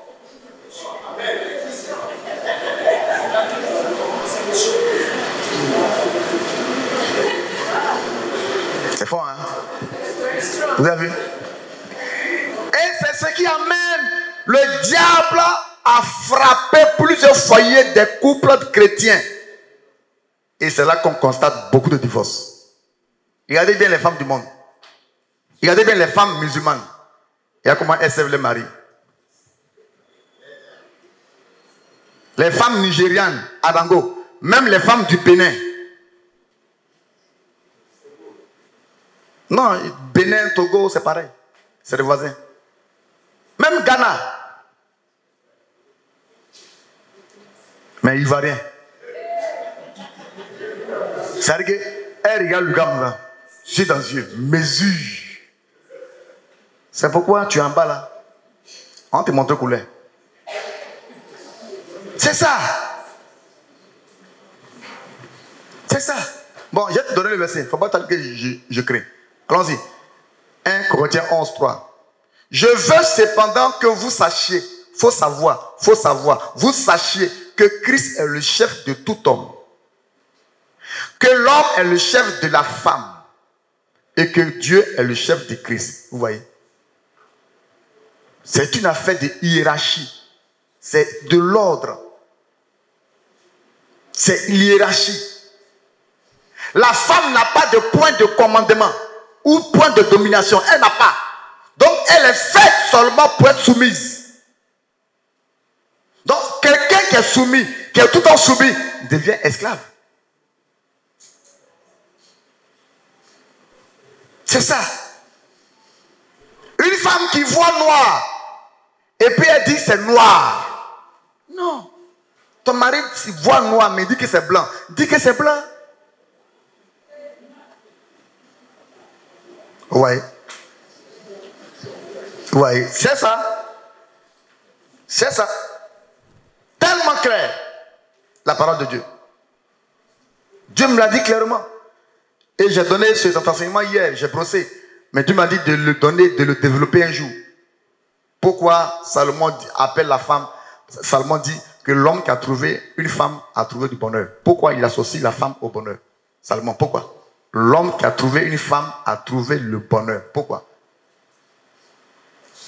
[SPEAKER 1] C'est fort, hein? Vous avez vu? Et c'est ce qui amène le diable à frapper plusieurs foyers des couples chrétiens. Et c'est là qu'on constate beaucoup de divorces. Regardez bien les femmes du monde. Regardez bien les femmes musulmanes. Regardez comment elles servent les maris. Les femmes nigérianes, Adango, même les femmes du Bénin. Non, Bénin, Togo, c'est pareil. C'est les voisins. Même Ghana. Mais il ne va rien. C'est-à-dire qu'elle regarde le gars là. Je suis dans les yeux. Mesure. C'est pourquoi tu es en bas là. On te montre couleur. C'est ça. C'est ça. Bon, je vais te donner le verset. Il ne faut pas que je crée. Allons-y. 1 Corinthiens 11, 3. Je veux cependant que vous sachiez, faut savoir, vous sachiez que Christ est le chef de tout homme. Que l'homme est le chef de la femme. Et que Dieu est le chef de Christ. Vous voyez? C'est une affaire de hiérarchie. C'est de l'ordre. C'est l'hiérarchie. La femme n'a pas de point de commandement ou point de domination. Elle n'a pas. Donc elle est faite seulement pour être soumise. Donc quelqu'un qui est soumis, qui est tout le temps soumis, devient esclave. C'est ça. Une femme qui voit noir et puis elle dit c'est noir. Non. Ton mari voit noir mais dit que c'est blanc. Dis que c'est blanc. Ouais. Ouais, c'est ça. C'est ça. Tellement clair. La parole de Dieu. Dieu me l'a dit clairement. Et j'ai donné cet enseignement hier, j'ai brossé. Mais Dieu m'a dit de le donner, de le développer un jour. Pourquoi Salomon appelle la femme? Salomon dit que l'homme qui a trouvé une femme a trouvé du bonheur. Pourquoi il associe la femme au bonheur? Salomon, pourquoi? L'homme qui a trouvé une femme a trouvé le bonheur. Pourquoi?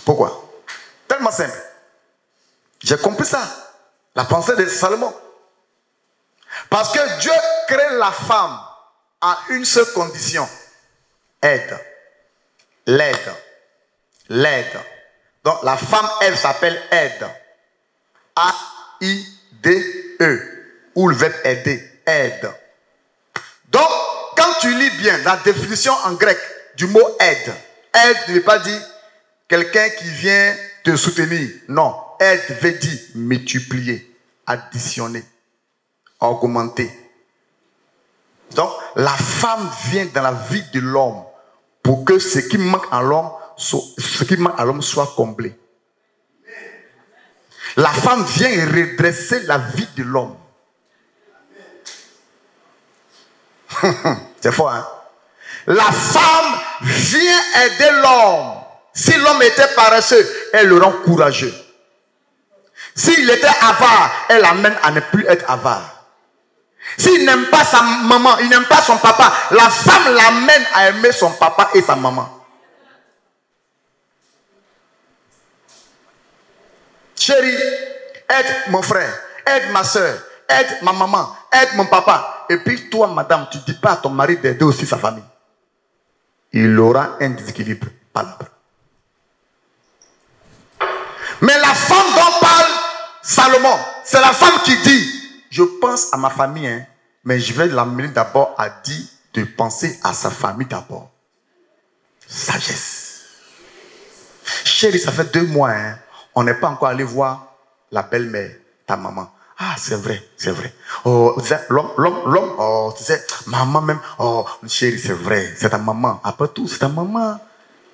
[SPEAKER 1] Pourquoi? Tellement simple. J'ai compris ça. La pensée de Salomon. Parce que Dieu crée la femme à une seule condition. Aide. L'aide. L'aide. Donc la femme, elle s'appelle aide. A-I-D-E. Ou le verbe aider. Aide. Donc, quand tu lis bien la définition en grec du mot aide, aide ne veut pas dire quelqu'un qui vient te soutenir. Non. Aide veut dire multiplier, additionner, augmenter. Donc, la femme vient dans la vie de l'homme pour que ce qui manque à l'homme soit comblé. La femme vient redresser la vie de l'homme. C'est fort, hein? La femme vient aider l'homme. Si l'homme était paresseux, elle le rend courageux. S'il était avare, elle l'amène à ne plus être avare. S'il n'aime pas sa maman, il n'aime pas son papa, la femme l'amène à aimer son papa et sa maman. Chérie, aide mon frère, aide ma soeur, aide ma maman, aide mon papa. Et puis toi, madame, tu ne dis pas à ton mari d'aider aussi sa famille. Il aura un déséquilibre. Palabre. Mais la femme dont parle Salomon, c'est la femme qui dit, je pense à ma famille, hein, mais je vais l'amener d'abord à dire de penser à sa famille d'abord. Sagesse. Chérie, ça fait 2 mois, hein, on n'est pas encore allé voir la belle-mère, ta maman. Ah, c'est vrai, c'est vrai. Oh, l'homme, oh, tu sais, maman même, oh, chérie, c'est vrai, c'est ta maman. Après tout, c'est ta maman.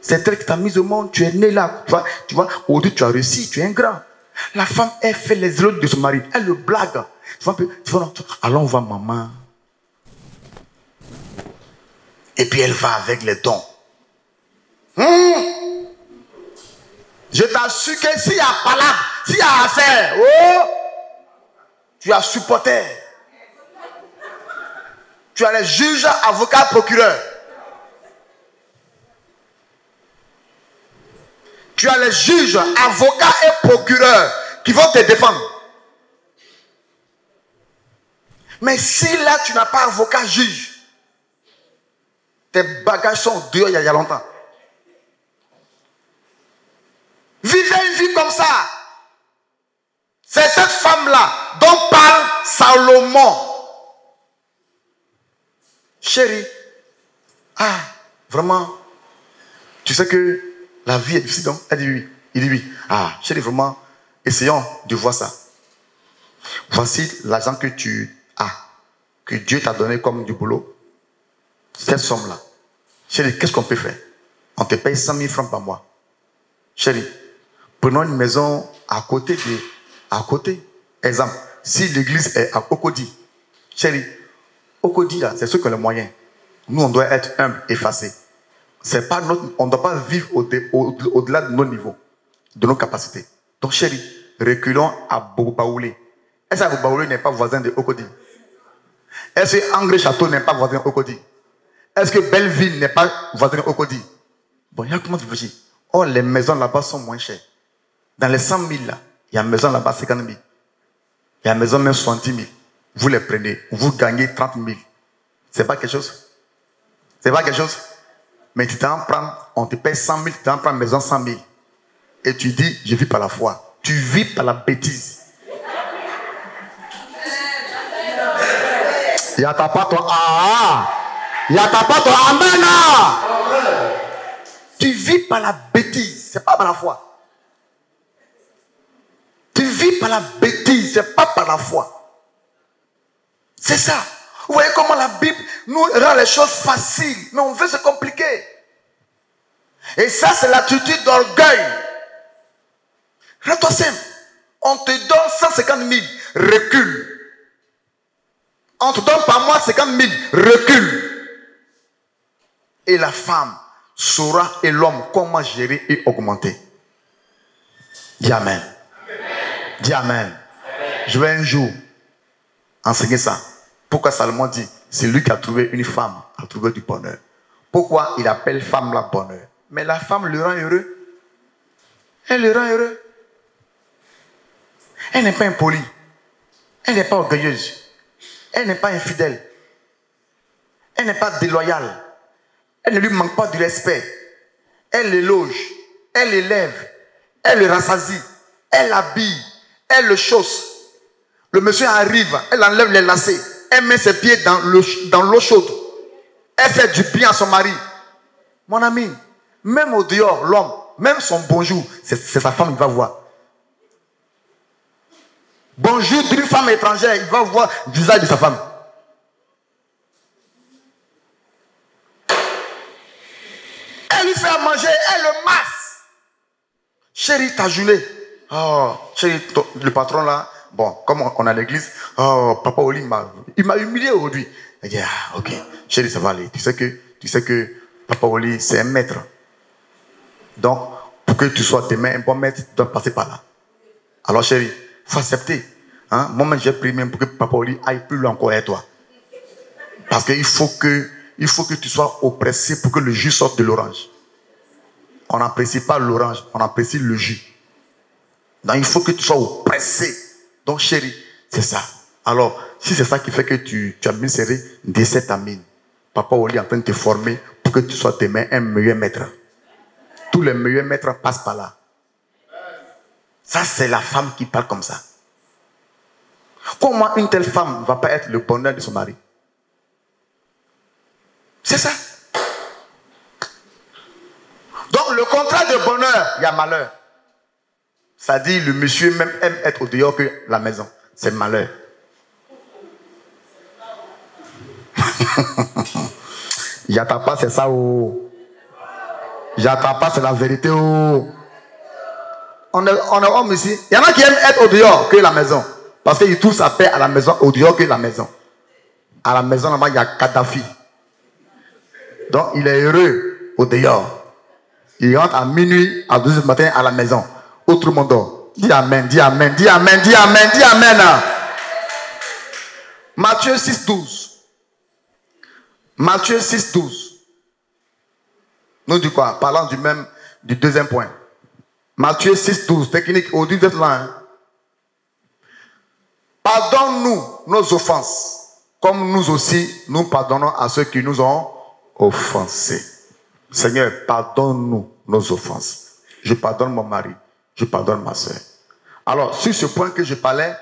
[SPEAKER 1] C'est elle qui t'a mise au monde, tu es né là, tu vois, aujourd'hui tu as réussi, tu es un grand. La femme, elle fait les éloges de son mari, elle le blague. Allons voir maman. Et puis elle va avec les dons. Je t'assure que s'il y a palabre, s'il y a affaire, oh, tu as supporter. Tu as les juges, avocats, procureurs. Tu as les juges, avocats et procureurs qui vont te défendre. Mais si là tu n'as pas avocat, juge, tes bagages sont dehors il y a longtemps. Vivez une vie comme ça. C'est cette femme-là dont parle Salomon. Chérie, ah, vraiment, tu sais que la vie est difficile, donc elle dit oui. Il dit oui. Ah, chérie, vraiment, essayons de voir ça. Voici l'argent que tu as, que Dieu t'a donné comme du boulot. Cette somme-là. Chérie, qu'est-ce qu'on peut faire? On te paye 100 000 francs par mois. Chérie, prenons une maison à côté. Exemple, si l'église est à Okodi, chérie, Okodi, là, c'est ceux qui ont les moyens. Nous, on doit être humbles, effacés. C'est pas on ne doit pas vivre au-delà de nos niveaux, de nos capacités. Donc, chérie, reculons à Bobaoulé. Est-ce que Bobaoulé n'est pas voisin de Okodi? Est-ce que Angre Château n'est pas voisin de Okodi? Est-ce que Belleville n'est pas voisin de Okodi? Bon, il y a comment tu réfléchir? Oh, les maisons là-bas sont moins chères. Dans les 100 000 là, il y a une maison là-bas 50 000. Il y a une maison même 70 000. Vous les prenez, vous gagnez 30 000. C'est pas quelque chose? C'est pas quelque chose? Mais tu t'en prends, on te paye 100 000, tu t'en prends une maison 100 000. Et tu dis, je vis par la foi. Tu vis par la bêtise. Il y a ta part toi, ah! Il y a ta part toi, amen! Tu vis par la bêtise, c'est pas par la foi. Tu vis par la bêtise, c'est pas par la foi. C'est ça. Vous voyez comment la Bible nous rend les choses faciles, mais on veut se compliquer. Et ça, c'est l'attitude d'orgueil. Rends-toi simple. On te donne 150 000, recule. On te donne par mois 50 000, recule. Et la femme saura et l'homme comment gérer et augmenter. Dis Amen. Dis Amen. Je vais un jour enseigner ça. Pourquoi Salomon dit, c'est lui qui a trouvé une femme, a trouvé du bonheur. Pourquoi il appelle femme la bonheur? Mais la femme le rend heureux. Elle le rend heureux. Elle n'est pas impolie. Elle n'est pas orgueilleuse. Elle n'est pas infidèle. Elle n'est pas déloyale. Elle ne lui manque pas du respect. Elle l'éloge. Elle l'élève. Elle le rassasie. Elle l'habille. Elle le chausse. Le monsieur arrive. Elle enlève les lacets. Elle met ses pieds dans l'eau chaude. Elle fait du bien à son mari. Mon ami, même au dehors, l'homme, même son bonjour, c'est sa femme, il va voir. Bonjour d'une femme étrangère, il va voir le visage de sa femme. Elle lui fait à manger, elle le masse. Chérie, ta journée. Oh, chérie, le patron là, bon, comme on a l'église, oh, Papa Oli il m'a humilié aujourd'hui. Elle dit, ah, ok, chérie, ça va aller. Tu sais que Papa Oli, c'est un maître. Donc, pour que tu sois demain un bon maître, tu dois passer par là. Alors, chérie, il faut accepter. Hein? Moi, j'ai pris même pour que Papa Oli aille plus loin encore avec toi. Parce qu'il faut que tu sois oppressé pour que le jus sorte de l'orange. On n'apprécie pas l'orange, on apprécie le jus. Donc, il faut que tu sois oppressé. Donc, chérie, c'est ça. Alors, si c'est ça qui fait que tu as bien serré, décède ta mine. Papa Oli est en train de te former pour que tu sois demain un meilleur maître. Tous les meilleurs maîtres passent par là. Ça, c'est la femme qui parle comme ça. Comment une telle femme ne va pas être le bonheur de son mari? C'est ça. Donc, le contrat de bonheur, il y a malheur. Ça dit, le monsieur même aime être au dehors que la maison. C'est malheur. J'attends pas, c'est ça. Oh. J'attends pas, c'est la vérité. Oh. On est homme ici. Il y en a qui aiment être au dehors que la maison. Parce qu'ils trouvent sa paix à la maison, au dehors que la maison. À la maison, là-bas, il y a Kadhafi. Donc, il est heureux au dehors. Il rentre à minuit, à 12h du matin à la maison. Autre monde dort. Dis Amen, dis Amen, dis Amen, dis Amen, dis Amen. Matthieu 6, 12. Matthieu 6, 12. Nous dit quoi? Parlant du deuxième point. Matthieu 6, 12. Technique, au dit d'être là. Hein? Pardonne-nous nos offenses, comme nous aussi, nous pardonnons à ceux qui nous ont offensés. Seigneur, pardonne-nous nos offenses. Je pardonne mon mari, je pardonne ma soeur. Alors, sur ce point que je parlais,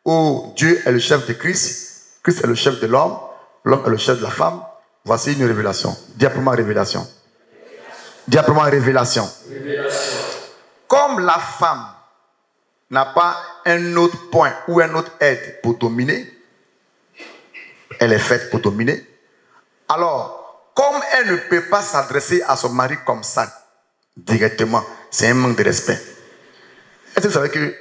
[SPEAKER 1] où Dieu est le chef de Christ, Christ est le chef de l'homme, l'homme est le chef de la femme, voici une révélation. Dis après moi révélation. Dis après moi révélation. Comme la femme n'a pas un autre point ou un autre aide pour dominer, elle est faite pour dominer. Alors, comme elle ne peut pas s'adresser à son mari comme ça, directement, c'est un manque de respect. Est-ce que vous savez que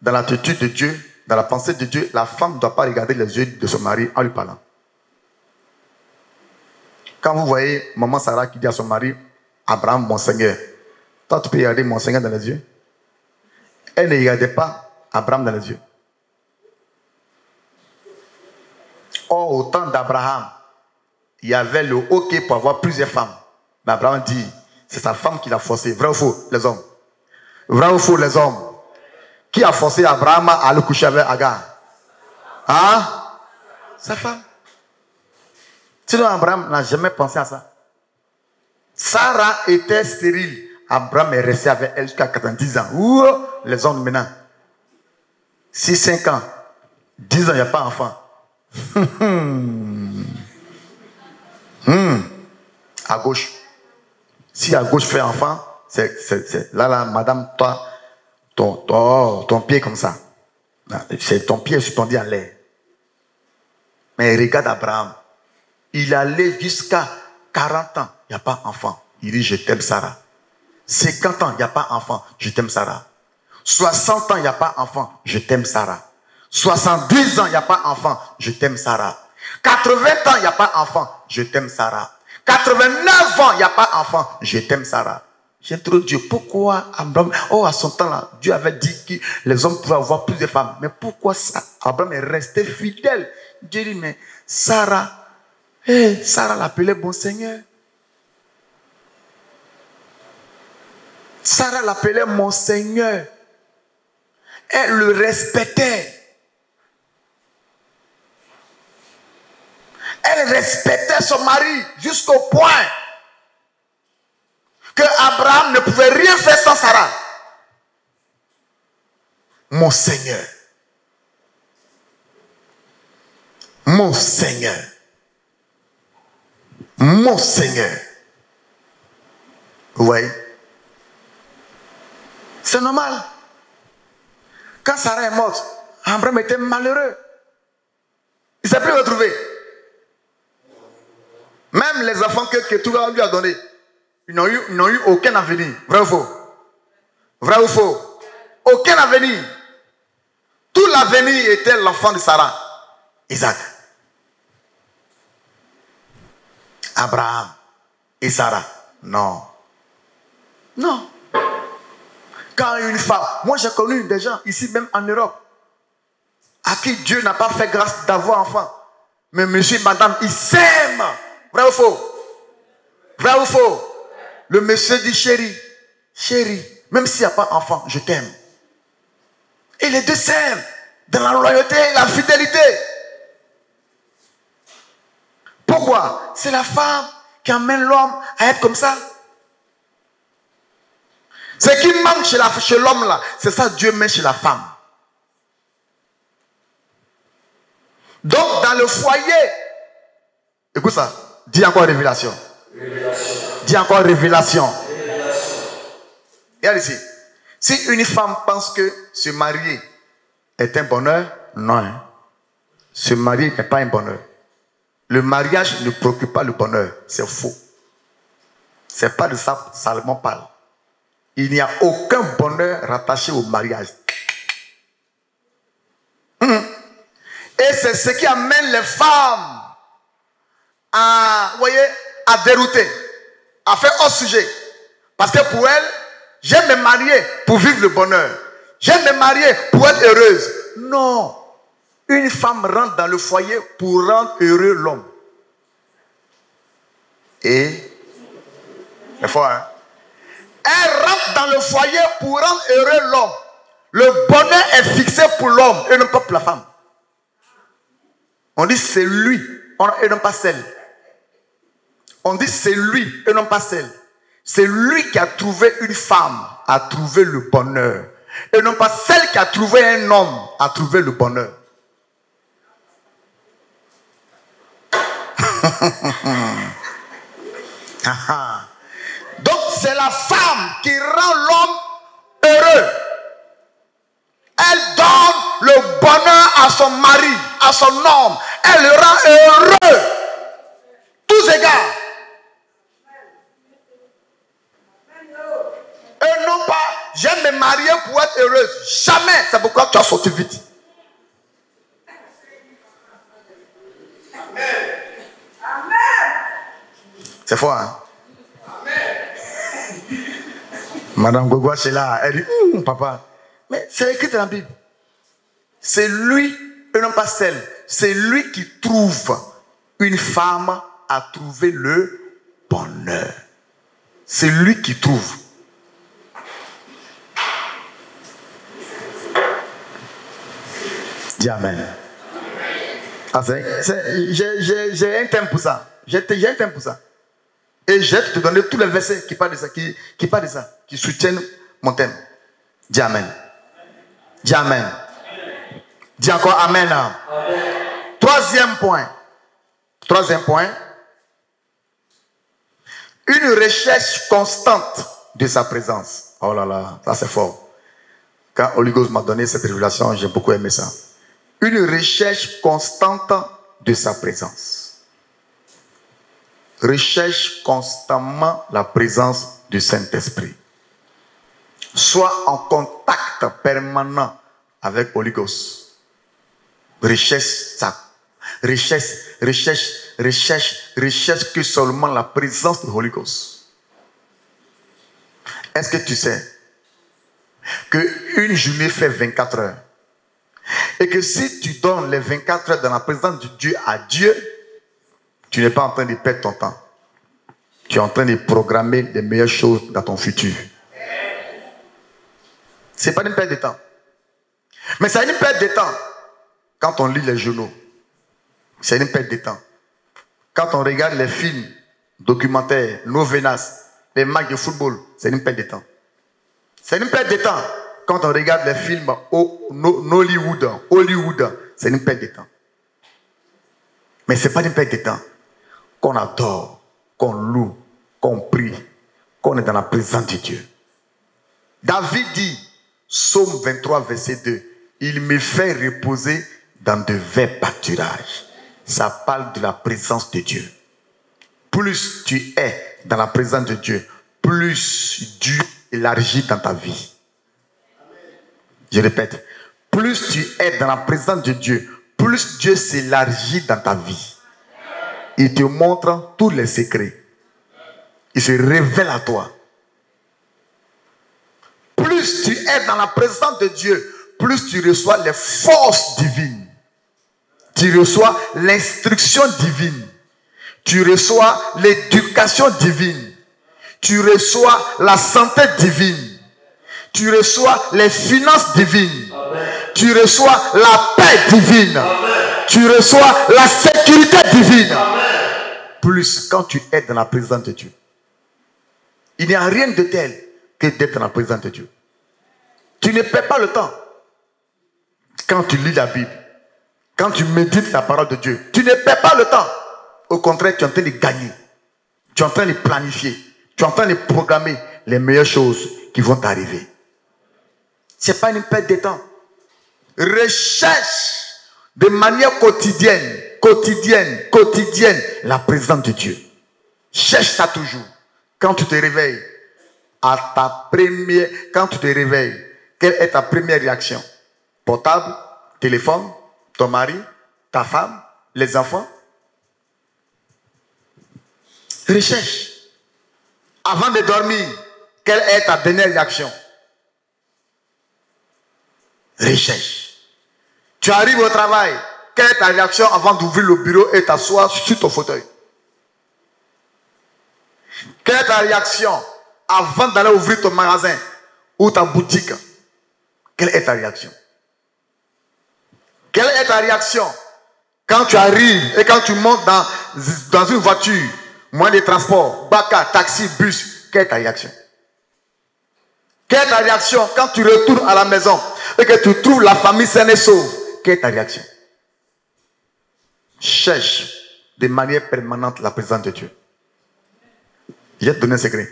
[SPEAKER 1] dans l'attitude de Dieu, dans la pensée de Dieu, la femme ne doit pas regarder les yeux de son mari en lui parlant. Quand vous voyez maman Sarah qui dit à son mari, Abraham, mon Seigneur, toi tu peux regarder mon Seigneur dans les yeux? Elle ne regardait pas Abraham dans les yeux. Or, au temps d'Abraham, il y avait le hockey pour avoir plusieurs femmes. Mais Abraham dit, c'est sa femme qui l'a forcé. Vrai ou faux, les hommes? Vrai ou faux, les hommes? Qui a forcé Abraham à aller coucher avec Agar? Hein? Sa femme. Sinon, Abraham n'a jamais pensé à ça. Sarah était stérile. Abraham est resté avec elle jusqu'à 90 ans. Ouh, les hommes maintenant. 6-5 ans. 10 ans, il n'y a pas d'enfant. À gauche. Si à gauche fait enfant, c'est là, madame, toi, ton pied comme ça. C'est ton pied suspendu en l'air. Mais regarde Abraham. Il allait jusqu'à 40 ans. Il n'y a pas d'enfant. Il dit, je t'aime Sarah. 50 ans, il n'y a pas enfant, je t'aime Sarah. 60 ans, il n'y a pas enfant, je t'aime Sarah. 70 ans, il n'y a pas enfant, je t'aime Sarah. 80 ans, il n'y a pas enfant, je t'aime Sarah. 89 ans, il n'y a pas enfant, je t'aime Sarah. J'ai trop Dieu. Pourquoi Abraham, à son temps là, Dieu avait dit que les hommes pouvaient avoir plusieurs femmes. Mais pourquoi ça, Abraham est resté fidèle? Dieu dit, mais Sarah, Sarah l'appelait bon Seigneur. Sarah l'appelait mon Seigneur. Elle le respectait. Elle respectait son mari jusqu'au point que Abraham ne pouvait rien faire sans Sarah. Mon Seigneur. Mon Seigneur. Mon Seigneur. Vous voyez? C'est normal. Quand Sarah est morte, Abraham était malheureux. Il ne s'est plus retrouvé. Même les enfants que tout le monde lui a donnés, ils n'ont eu aucun avenir. Vrai ou faux? Vrai ou faux? Aucun avenir. Tout l'avenir était l'enfant de Sarah, Isaac. Abraham et Sarah. Non. Non. Quand une femme, moi j'ai connu des gens ici même en Europe, à qui Dieu n'a pas fait grâce d'avoir enfant. Mais monsieur et madame, ils s'aiment. Vrai ou faux? Vrai ou faux? Le monsieur dit chérie, chérie, même s'il n'y a pas d'enfant, je t'aime. Et les deux s'aiment dans la loyauté et la fidélité. Pourquoi? C'est la femme qui amène l'homme à être comme ça. Ce qui manque chez l'homme là, c'est ça Dieu met chez la femme. Donc dans le foyer, écoute ça, dis encore révélation. Dis encore révélation. Regarde ici. Si une femme pense que se marier est un bonheur, non. Hein. Se marier n'est pas un bonheur. Le mariage ne procure pas le bonheur. C'est faux. C'est pas de ça que Salomon parle. Il n'y a aucun bonheur rattaché au mariage. Et c'est ce qui amène les femmes à dérouter, à faire hors sujet. Parce que pour elles, j'aime me marier pour vivre le bonheur. J'aime me marier pour être heureuse. Non. Une femme rentre dans le foyer pour rendre heureux l'homme. Et c'est fort, hein? Elle rentre dans le foyer pour rendre heureux l'homme. Le bonheur est fixé pour l'homme et non pas pour la femme. On dit c'est lui et non pas celle. On dit c'est lui et non pas celle. C'est lui qui a trouvé une femme à trouver le bonheur. Et non pas celle qui a trouvé un homme à trouver le bonheur. Donc c'est la femme qui rend l'homme heureux. Elle donne le bonheur à son mari, à son homme. Elle le rend heureux. Tous égards. Et non pas, j'aime me marier pour être heureuse. Jamais. C'est pourquoi tu as sorti vite. C'est fort, hein? Madame Gogwa, c'est là. Elle dit, papa, mais c'est écrit dans la Bible. C'est lui, et non pas celle. C'est lui qui trouve une femme à trouver le bonheur. C'est lui qui trouve. Dis Amen. Ah, j'ai un thème pour ça. J'ai un thème pour ça. Et je vais te donner tous les versets qui parlent de ça, qui parlent de ça, qui soutiennent mon thème. Dis Amen. Dis Amen. Dis encore Amen. Amen. Troisième point. Une recherche constante de sa présence. Oh là là, ça c'est fort. Quand Holy Ghost m'a donné cette révélation, j'ai beaucoup aimé ça. Une recherche constante de sa présence. Recherche constamment la présence du Saint-Esprit. Sois en contact permanent avec Holy Ghost. Recherche ça. Recherche que seulement la présence de Holy Ghost. Est-ce que tu sais qu'une journée fait 24 heures? Et que si tu donnes les 24 heures dans la présence de Dieu à Dieu, tu n'es pas en train de perdre ton temps. Tu es en train de programmer les meilleures choses dans ton futur. Ce n'est pas une perte de temps. Mais c'est une perte de temps quand on lit les journaux. C'est une perte de temps. Quand on regarde les films, documentaires, novenas, les matchs de football, c'est une perte de temps. C'est une perte de temps quand on regarde les films Hollywood, c'est une perte de temps. Mais ce n'est pas une perte de temps. Qu'on adore, qu'on loue, qu'on prie, qu'on est dans la présence de Dieu. David dit, Psaume 23, verset 2, il me fait reposer dans de verts pâturages. Ça parle de la présence de Dieu. Plus tu es dans la présence de Dieu, plus Dieu élargit dans ta vie. Je répète, plus tu es dans la présence de Dieu, plus Dieu s'élargit dans ta vie. Il te montre tous les secrets. Il se révèle à toi. Plus tu es dans la présence de Dieu, plus tu reçois les forces divines. Tu reçois l'instruction divine. Tu reçois l'éducation divine. Tu reçois la santé divine. Tu reçois les finances divines. Amen. Tu reçois la paix divine. Amen. Tu reçois la sécurité divine. Amen. Plus quand tu es dans la présence de Dieu. Il n'y a rien de tel que d'être dans la présence de Dieu. Tu ne perds pas le temps. Quand tu lis la Bible, quand tu médites la parole de Dieu, tu ne perds pas le temps. Au contraire, tu es en train de gagner. Tu es en train de planifier. Tu es en train de programmer les meilleures choses qui vont t'arriver. Ce n'est pas une perte de temps. Recherche de manière quotidienne, la présence de Dieu. Cherche ça toujours. Quand tu te réveilles, quand tu te réveilles, quelle est ta première réaction? Portable, téléphone, ton mari, ta femme, les enfants? Recherche. Avant de dormir, quelle est ta dernière réaction? Recherche. Tu arrives au travail, quelle est ta réaction avant d'ouvrir le bureau et t'asseoir sur ton fauteuil? Quelle est ta réaction avant d'aller ouvrir ton magasin ou ta boutique? Quelle est ta réaction? Quelle est ta réaction quand tu arrives et quand tu montes dans une voiture, moyen de transport, baka, taxi, bus? Quelle est ta réaction? Quelle est ta réaction quand tu retournes à la maison et que tu trouves la famille saine et sauve? Quelle est ta réaction? Cherche de manière permanente la présence de Dieu. Je vais te donner un secret.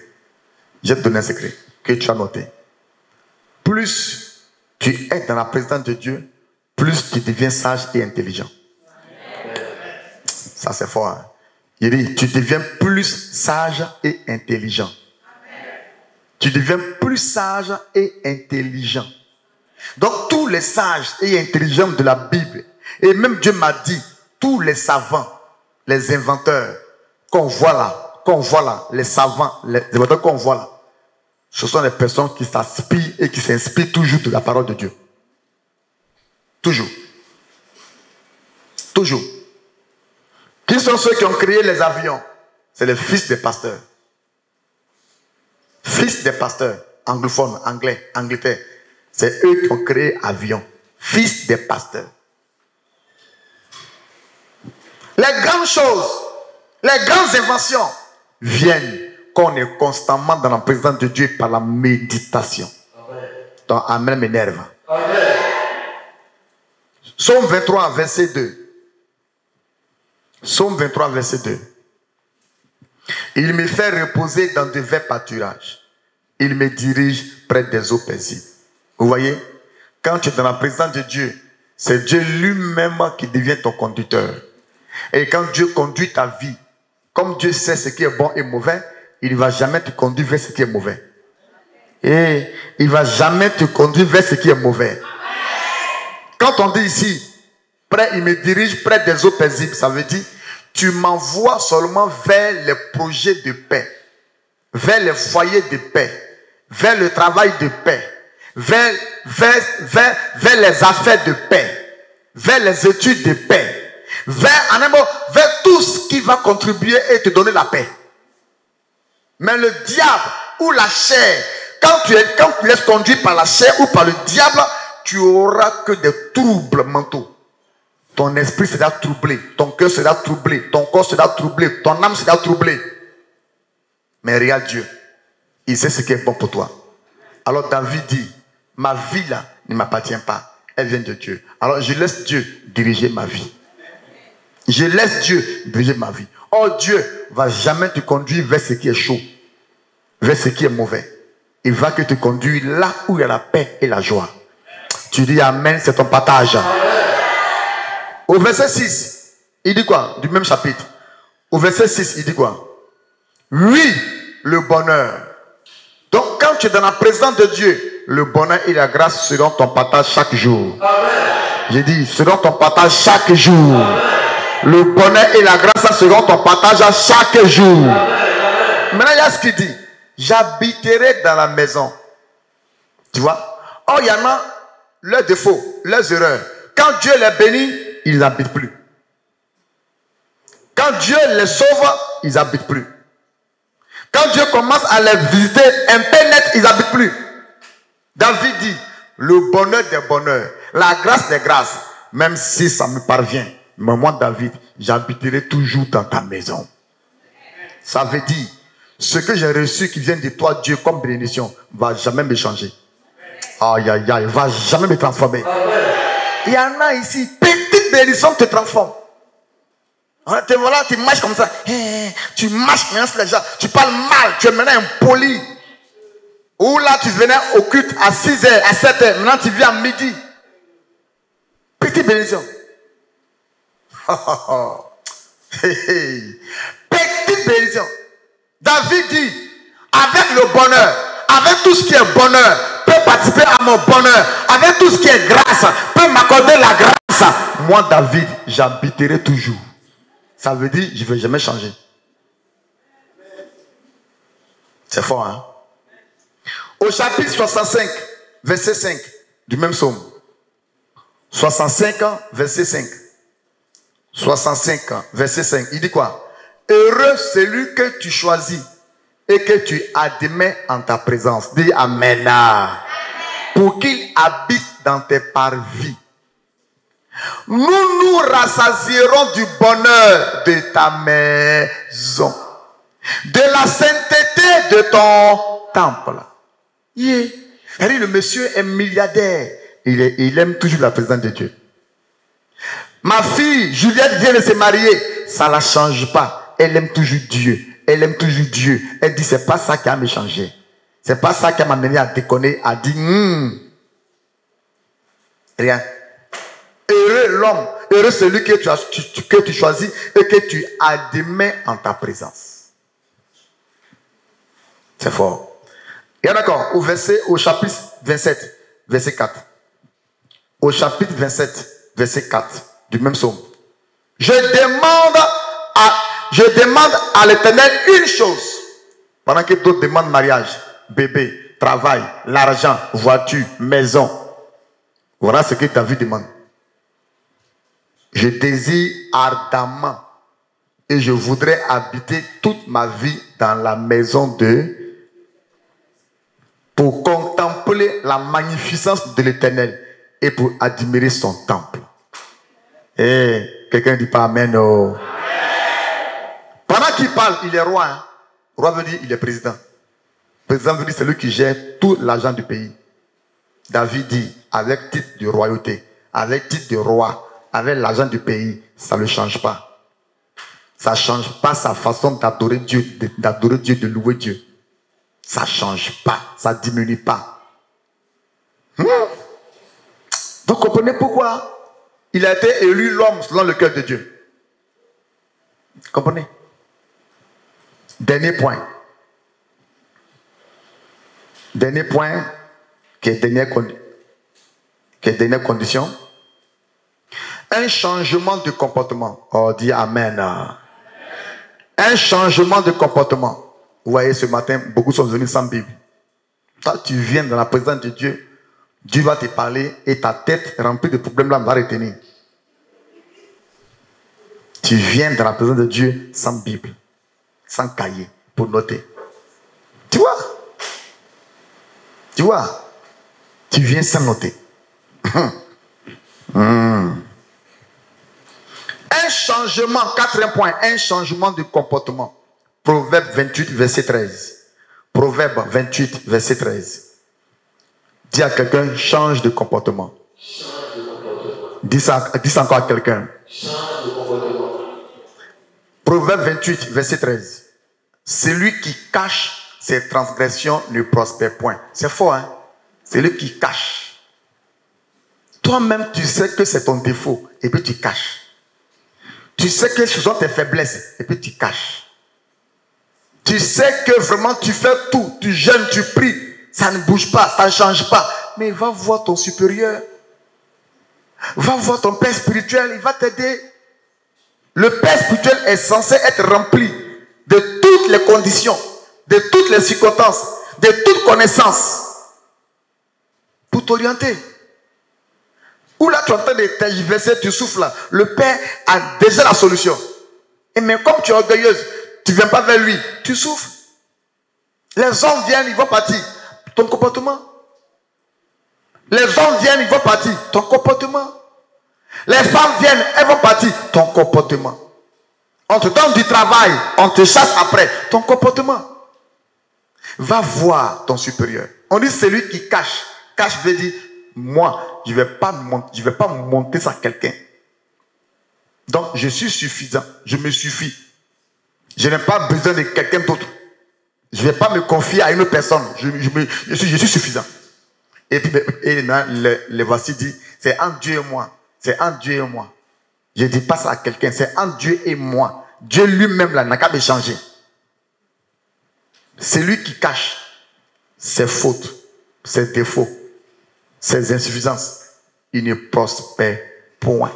[SPEAKER 1] Je vais te donner un secret que tu as noté. Plus tu es dans la présence de Dieu, plus tu deviens sage et intelligent. Ça c'est fort. Hein? Il dit, tu deviens plus sage et intelligent. Tu deviens plus sage et intelligent. Donc tous les sages et intelligents de la Bible, et même Dieu m'a dit, tous les savants, les inventeurs qu'on voit là, les savants, les inventeurs qu'on voit là, ce sont des personnes qui s'inspirent et qui s'inspirent toujours de la parole de Dieu. Toujours. Toujours. Qui sont ceux qui ont créé les avions? C'est les fils des pasteurs. Fils des pasteurs, anglophones, anglais, Angleterre. C'est eux qui ont créé l'avion. Fils des pasteurs. Les grandes choses, les grandes inventions viennent quand on est constamment dans la présence de Dieu par la méditation. Donc, amen m'énerve. Psaume 23, verset 2. Psaume 23, verset 2. Il me fait reposer dans de verts pâturages. Il me dirige près des eaux paisibles. Vous voyez, quand tu es dans la présence de Dieu, c'est Dieu lui-même qui devient ton conducteur. Et quand Dieu conduit ta vie, comme Dieu sait ce qui est bon et mauvais, il ne va jamais te conduire vers ce qui est mauvais. Et il ne va jamais te conduire vers ce qui est mauvais. Quand on dit ici, il me dirige près des eaux paisibles, ça veut dire, tu m'envoies seulement vers les projets de paix, vers les foyers de paix, vers le travail de paix, vers les affaires de paix, vers les études de paix, vers tout ce qui va contribuer et te donner la paix. Mais le diable ou la chair, quand tu laisses conduire par la chair ou par le diable, tu auras que des troubles mentaux. Ton esprit sera troublé, ton cœur sera troublé, ton corps sera troublé, ton âme sera troublée. Mais regarde Dieu, il sait ce qui est bon pour toi. Alors David dit, ma vie là ne m'appartient pas, elle vient de Dieu. Alors je laisse Dieu diriger ma vie. Je laisse Dieu diriger ma vie. Oh, Dieu ne va jamais te conduire vers ce qui est chaud, vers ce qui est mauvais. Il va que te conduire là où il y a la paix et la joie. Tu dis Amen, c'est ton partage. Au verset 6, il dit quoi? Du même chapitre. Au verset 6, il dit quoi? Oui, le bonheur. Donc quand tu es dans la présence de Dieu, le bonheur et la grâce seront ton partage chaque jour. J'ai dit, seront ton partage chaque jour. Amen. Le bonheur et la grâce seront ton partage à chaque jour. Amen. Maintenant, il y a ce qu'il dit. J'habiterai dans la maison. Tu vois? Oh, il y en a leurs défauts, leurs erreurs. Quand Dieu les bénit, ils n'habitent plus. Quand Dieu les sauve, ils n'habitent plus. Quand Dieu commence à les visiter un peu net, ils n'habitent plus. David dit, le bonheur des bonheurs, la grâce des grâces, même si ça me parvient, mais moi David, j'habiterai toujours dans ta maison. Ça veut dire, ce que j'ai reçu qui vient de toi, Dieu, comme bénédiction, ne va jamais me changer. Aïe, aïe, aïe, ne va jamais me transformer. Il y en a ici, petite bénédiction te transforme. Voilà, tu marches comme ça. Tu marches, tu parles mal, tu es maintenant impoli. Ou là, tu venais au culte à 6h, à 7h. Maintenant, tu viens à midi. Petite bénédiction. Petite bénédiction. David dit, avec le bonheur, avec tout ce qui est bonheur, peut participer à mon bonheur. Avec tout ce qui est grâce, peut m'accorder la grâce. Moi, David, j'habiterai toujours. Ça veut dire, je ne vais jamais changer. C'est fort, hein? Au chapitre 65, verset 5, du même psaume. 65, verset 5. 65, verset 5. Il dit quoi? Heureux celui que tu choisis et que tu admets en ta présence. Dis Amen. Pour qu'il habite dans tes parvis. Nous nous rassasierons du bonheur de ta maison, de la sainteté de ton temple. Yeah. Le monsieur est milliardaire. Il aime toujours la présence de Dieu. Ma fille, Juliette, vient de se marier. Ça ne la change pas. Elle aime toujours Dieu. Elle aime toujours Dieu. Elle dit, c'est pas ça qui a me changé. C'est pas ça qui m'a amené à déconner, à dire, rien. Heureux l'homme, heureux celui que tu choisis et que tu admets en ta présence. C'est fort. Et d'accord, au chapitre 27, verset 4. Au chapitre 27, verset 4, du même psaume. Je demande à l'Éternel une chose. Pendant que d'autres demandent mariage, bébé, travail, l'argent, voiture, maison. Voilà ce que David demande. Je désire ardemment et je voudrais habiter toute ma vie dans la maison pour contempler la magnificence de l'Éternel et pour admirer son temple. Et quelqu'un dit pas Amen. Oh. Pendant qu'il parle, il est roi. Hein? Roi veut dire il est président. Président veut dire c'est lui qui gère tout l'argent du pays. David dit avec titre de royauté, avec titre de roi, avec l'argent du pays, ça ne change pas. Ça ne change pas sa façon d'adorer Dieu, de louer Dieu. Ça ne change pas, ça ne diminue pas. Donc comprenez pourquoi il a été élu l'homme selon le cœur de Dieu. Comprenez? Dernier point. Dernier point, qui est dernière condition. Un changement de comportement. Oh, dis Amen. Un changement de comportement. Vous voyez, ce matin, beaucoup sont venus sans Bible. Toi, tu viens dans la présence de Dieu. Dieu va te parler et ta tête remplie de problèmes là va retenir. Tu viens dans la présence de Dieu sans Bible, sans cahier, pour noter. Tu vois? Tu vois? Tu viens sans noter. Un changement, quatrième point, un changement de comportement. Proverbe 28, verset 13. Proverbe 28, verset 13. Dis à quelqu'un, change de comportement.
[SPEAKER 2] Change de comportement.
[SPEAKER 1] Dis ça encore à quelqu'un.
[SPEAKER 2] Change de comportement.
[SPEAKER 1] Proverbe 28, verset 13. Celui qui cache ses transgressions ne prospère point. C'est fort, hein? Celui qui cache. Toi-même, tu sais que c'est ton défaut, et puis tu caches. Tu sais que ce sont tes faiblesses, et puis tu caches. Tu sais que vraiment tu fais tout, tu jeûnes, tu pries, ça ne bouge pas, ça ne change pas. Mais va voir ton supérieur. Va voir ton père spirituel, il va t'aider. Le père spirituel est censé être rempli de toutes les conditions, de toutes les circonstances, de toute connaissance pour t'orienter. Ou là tu es en train de tergiverser, tu souffles là. Le père a déjà la solution. Et mais comme tu es orgueilleuse, tu ne viens pas vers lui, tu souffres. Les hommes viennent, ils vont partir. Ton comportement. Les hommes viennent, ils vont partir. Ton comportement. Les femmes viennent, elles vont partir. Ton comportement. On te donne du travail, on te chasse après. Ton comportement. Va voir ton supérieur. On dit celui qui cache. Cache veut dire, moi, je ne vais pas monter sur quelqu'un. Donc, je suis suffisant. Je me suffis. Je n'ai pas besoin de quelqu'un d'autre. Je ne vais pas me confier à une autre personne. Je suis suffisant. Et puis, le voici dit, c'est entre Dieu et moi. C'est entre Dieu et moi. Je ne dis pas ça à quelqu'un, c'est entre Dieu et moi. Dieu lui-même là n'a qu'à me changer. C'est lui qui cache ses fautes, ses défauts, ses insuffisances. Il ne prospère point.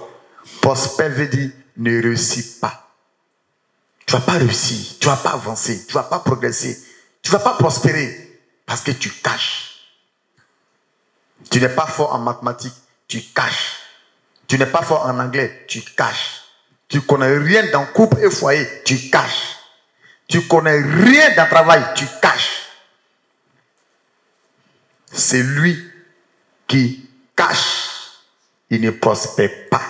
[SPEAKER 1] Prospère veut dire ne réussit pas. Tu ne vas pas réussir, tu ne vas pas avancer, tu ne vas pas progresser, tu ne vas pas prospérer parce que tu caches. Tu n'es pas fort en mathématiques, tu caches. Tu n'es pas fort en anglais, tu caches. Tu ne connais rien dans couple et foyer, tu caches. Tu ne connais rien dans le travail, tu caches. C'est lui qui cache, il ne prospère pas.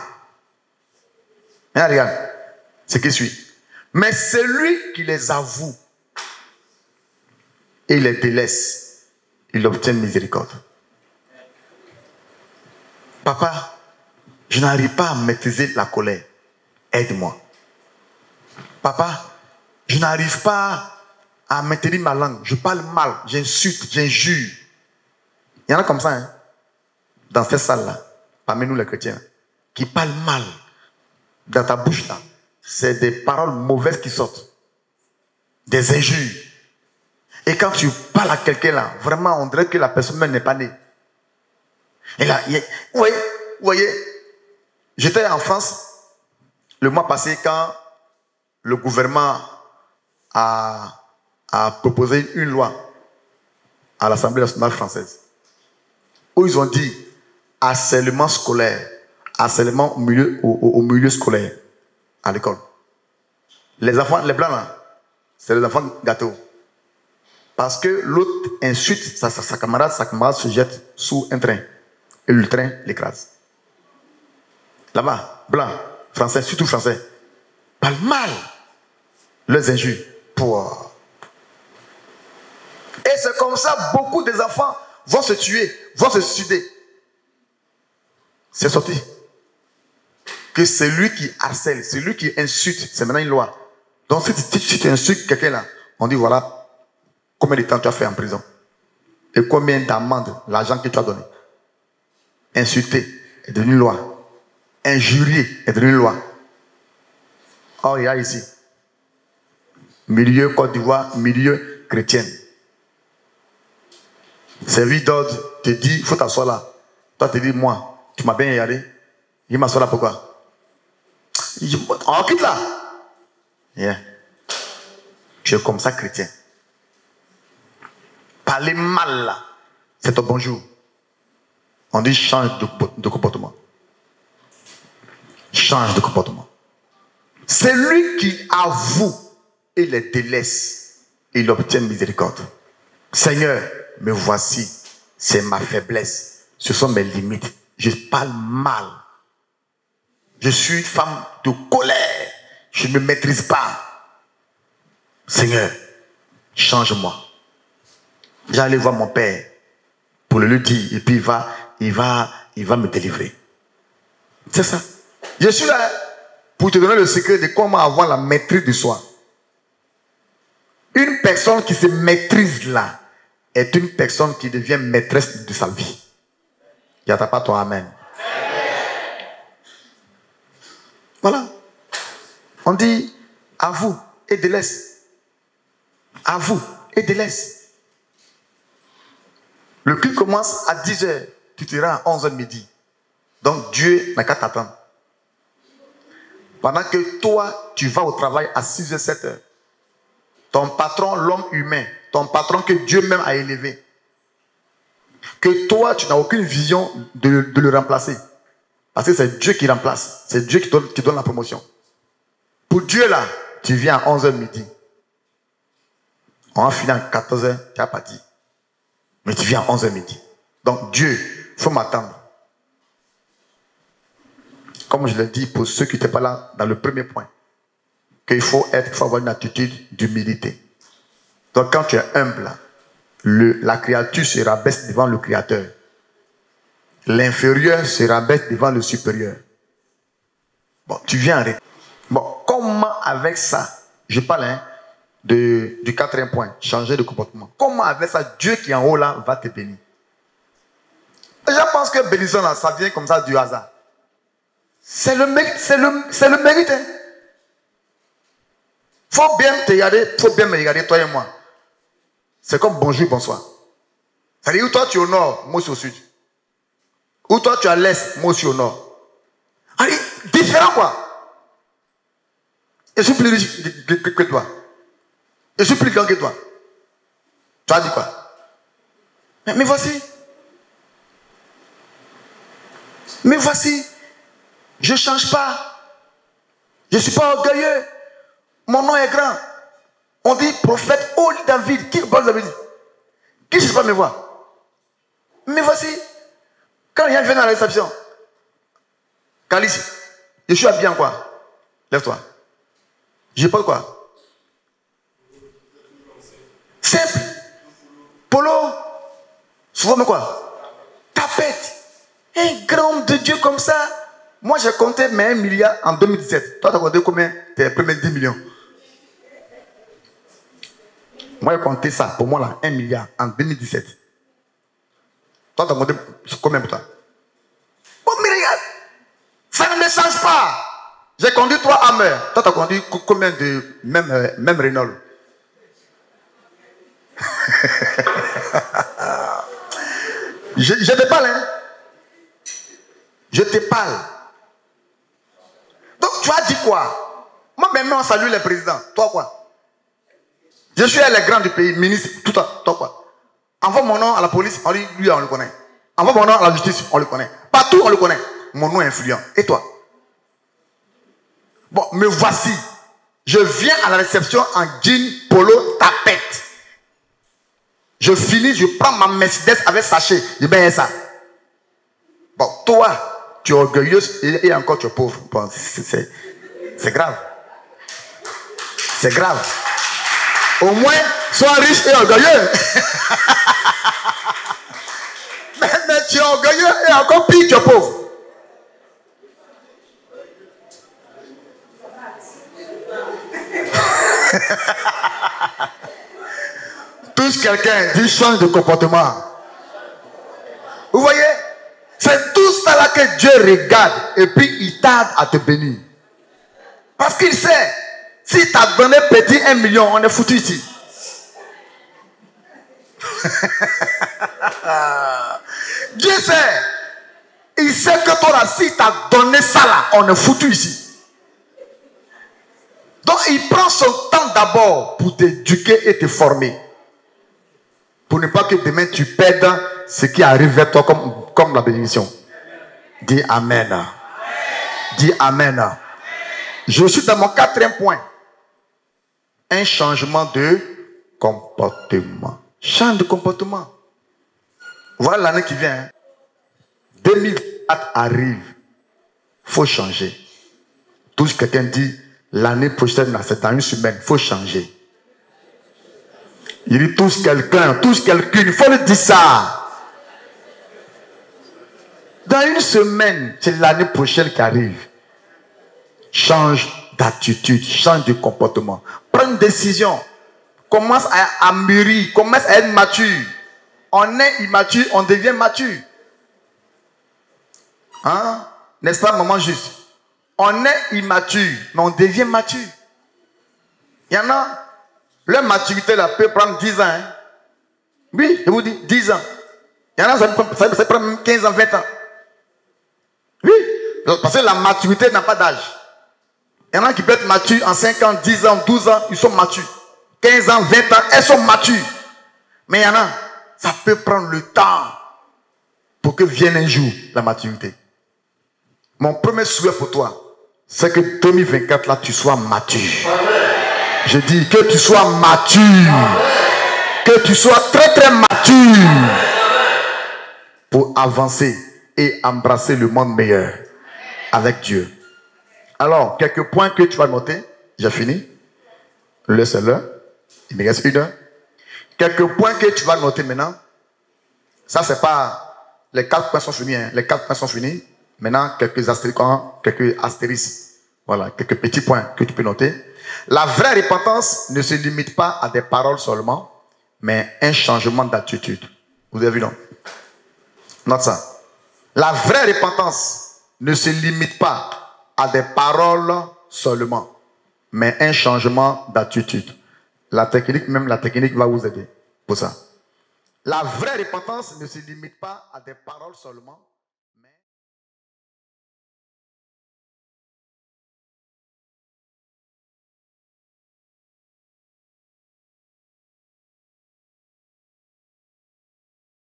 [SPEAKER 1] Mais regarde, ce qui suit. Mais celui qui les avoue et les délaisse, il obtient miséricorde. Papa, je n'arrive pas à maîtriser la colère. Aide-moi. Papa, je n'arrive pas à maintenir ma langue. Je parle mal, j'insulte, j'injure. Il y en a comme ça, hein, dans cette salle-là, parmi nous les chrétiens, qui parlent mal dans ta bouche là. C'est des paroles mauvaises qui sortent. Des injures. Et quand tu parles à quelqu'un là, vraiment, on dirait que la personne même n'est pas née. Et là, vous voyez, j'étais en France le mois passé quand le gouvernement a proposé une loi à l'Assemblée nationale française où ils ont dit harcèlement scolaire, harcèlement au milieu scolaire, à l'école. Les enfants, les blancs là, c'est les enfants gâteaux. Parce que l'autre insulte sa camarade se jette sous un train. Et le train l'écrase. Là-bas, blanc, français, surtout français, parlent mal leurs injures. Et c'est comme ça, beaucoup des enfants vont se tuer, vont se suicider. C'est sorti. Que celui qui harcèle, celui qui insulte, c'est maintenant une loi. Donc si tu insultes quelqu'un là, on dit voilà combien de temps tu as fait en prison. Et combien d'amende, l'argent que tu as donné. Insulter est devenu une loi. Injurier est devenu une loi. Or, il y a ici, milieu Côte d'Ivoire, milieu chrétien. Service d'ordre te dit, il faut t'asseoir là. Toi, tu dis, moi, tu m'as bien regardé. Il m'assoit là pourquoi? On quitte là. Yeah. Tu es comme ça, chrétien. Parler mal là, c'est ton bonjour. On dit change de comportement. Change de comportement. C'est lui qui avoue et les délaisse. Il obtient miséricorde. Seigneur, me voici. C'est ma faiblesse. Ce sont mes limites. Je parle mal. Je suis une femme de colère. Je ne me maîtrise pas. Seigneur, change-moi. J'allais voir mon père pour le lui dire. Et puis il va me délivrer. C'est ça. Je suis là pour te donner le secret de comment avoir la maîtrise de soi. Une personne qui se maîtrise là est une personne qui devient maîtresse de sa vie. Il n'y a pas ton amen. Voilà. On dit avoue et délaisse. Avoue et délaisse. Le culte commence à 10h. Tu te rends à 11h midi. Donc Dieu n'a qu'à t'attendre. Pendant que toi, tu vas au travail à 6h, 7h. Ton patron, l'homme humain, ton patron que Dieu même a élevé, que toi, tu n'as aucune vision de le remplacer. Parce que c'est Dieu qui remplace. C'est Dieu qui donne la promotion. Pour Dieu, là, tu viens à 11h midi. On va finir à 14h, tu n'as pas dit. Mais tu viens à 11h midi. Donc Dieu, il faut m'attendre. Comme je l'ai dit pour ceux qui n'étaient pas là dans le premier point, qu'il faut avoir une attitude d'humilité. Donc quand tu es humble, la créature se rabaisse devant le Créateur. L'inférieur se rabaisse devant le supérieur. Bon, tu viens arrêter. Bon, comment avec ça, je parle du quatrième point, changer de comportement. Comment avec ça, Dieu qui est en haut là va te bénir? Les gens pensent que bénissons là, ça vient comme ça du hasard. C'est le mérite. Hein. Faut bien te regarder, faut bien me regarder, toi et moi. C'est comme bonjour, bonsoir. C'est-à-dire où toi tu es au nord, moi je suis au sud. Où toi tu es à l'est, moi je suis au nord. Allez, différent quoi. Je suis plus riche que toi. Je suis plus grand que toi. Tu as dit quoi? Mais voici. Mais voici. Je ne change pas. Je ne suis pas orgueilleux. Mon nom est grand. On dit prophète, oh David. Qui parle David? Qui ne cherche pas me voir? Mais voici. Quand il vient à la réception, Calice, je suis habillé en quoi? Lève-toi. Je parle quoi? Simple. Polo. Souvent, mais quoi? Tapette. Un grand homme de Dieu comme ça. Moi, j'ai compté mes 1 milliard en 2017. Toi, tu as compté combien? Tes premiers 10 millions. Moi, j'ai compté ça. Pour moi, là, 1 milliard en 2017. Toi, tu as compté combien pour toi? Bon, mais regarde. Ça ne me change pas. J'ai conduit 3 Hammer. Toi, tu as conduit combien de même Renault? Je te parle, hein. Je te parle. Donc, tu as dit quoi? Moi, maintenant, on salue les présidents. Toi, quoi? Je suis les grands du pays, ministre, tout ça. Toi, quoi? Envoie mon nom à la police, on dit, lui, on le connaît. Envoie mon nom à la justice, on le connaît. Partout, on le connaît. Mon nom est influent. Et toi? Bon, me voici. Je viens à la réception en jean, polo, tapette. Je finis, je prends ma Mercedes avec sachet. Je mets ça. Bon, toi, tu es orgueilleuse et encore tu es pauvre. Bon, c'est grave. C'est grave. Au moins, sois riche et orgueilleux. mais tu es orgueilleux et encore pire, tu es pauvre. Touche quelqu'un, dis change de comportement. Vous voyez? C'est tout ça là que Dieu regarde et puis il tarde à te bénir. Parce qu'il sait, si tu as donné petit 1 million, on est foutu ici. Dieu sait. Il sait que toi là, si t'as donné ça là, on est foutu ici. Donc il prend son temps d'abord pour t'éduquer et te former. Pour ne pas que demain tu perdes ce qui arrive vers toi comme la bénédiction. Dis Amen. Amen. Dis Amen. Amen. Je suis dans mon 4e point. Un changement de comportement. Change de comportement. Voilà l'année qui vient. 2024 arrive. Il faut changer. Tout ce que quelqu'un dit, l'année prochaine, c'est dans une semaine, il faut changer. Il dit tous quelqu'un, il faut le dire ça. Dans une semaine, c'est l'année prochaine qui arrive. Change d'attitude, change de comportement. Prends une décision. Commence à mûrir, commence à être mature. On est immature, on devient mature. Hein? N'est-ce pas, maman juste? On est immature, mais on devient mature. Il y en a, leur maturité là peut prendre 10 ans. Hein? Oui, je vous dis, 10 ans. Il y en a, ça prend même 15 ans, 20 ans. Oui, parce que la maturité n'a pas d'âge. Il y en a qui peuvent être matures en 5 ans, 10 ans, 12 ans, ils sont matures. 15 ans, 20 ans, elles sont matures. Mais il y en a, ça peut prendre le temps pour que vienne un jour la maturité. Mon premier souhait pour toi, c'est que 2024 là, tu sois mature. Amen. Je dis que tu sois mature. Amen. Que tu sois très très mature. Amen. Pour avancer et embrasser le monde meilleur avec Dieu. Alors, quelques points que tu vas noter. J'ai fini. Laisse-le. Il me reste 1 heure. Quelques points que tu vas noter maintenant. Ça, c'est pas... Les 4 points sont finis. Hein. Les 4 points sont finis. Maintenant, quelques astérisques. Voilà, quelques petits points que tu peux noter. La vraie repentance ne se limite pas à des paroles seulement, mais un changement d'attitude. Vous avez vu, non? Note ça. La vraie repentance ne se limite pas à des paroles seulement, mais un changement d'attitude. La technique va vous aider pour ça. La vraie repentance ne se limite pas à des paroles seulement,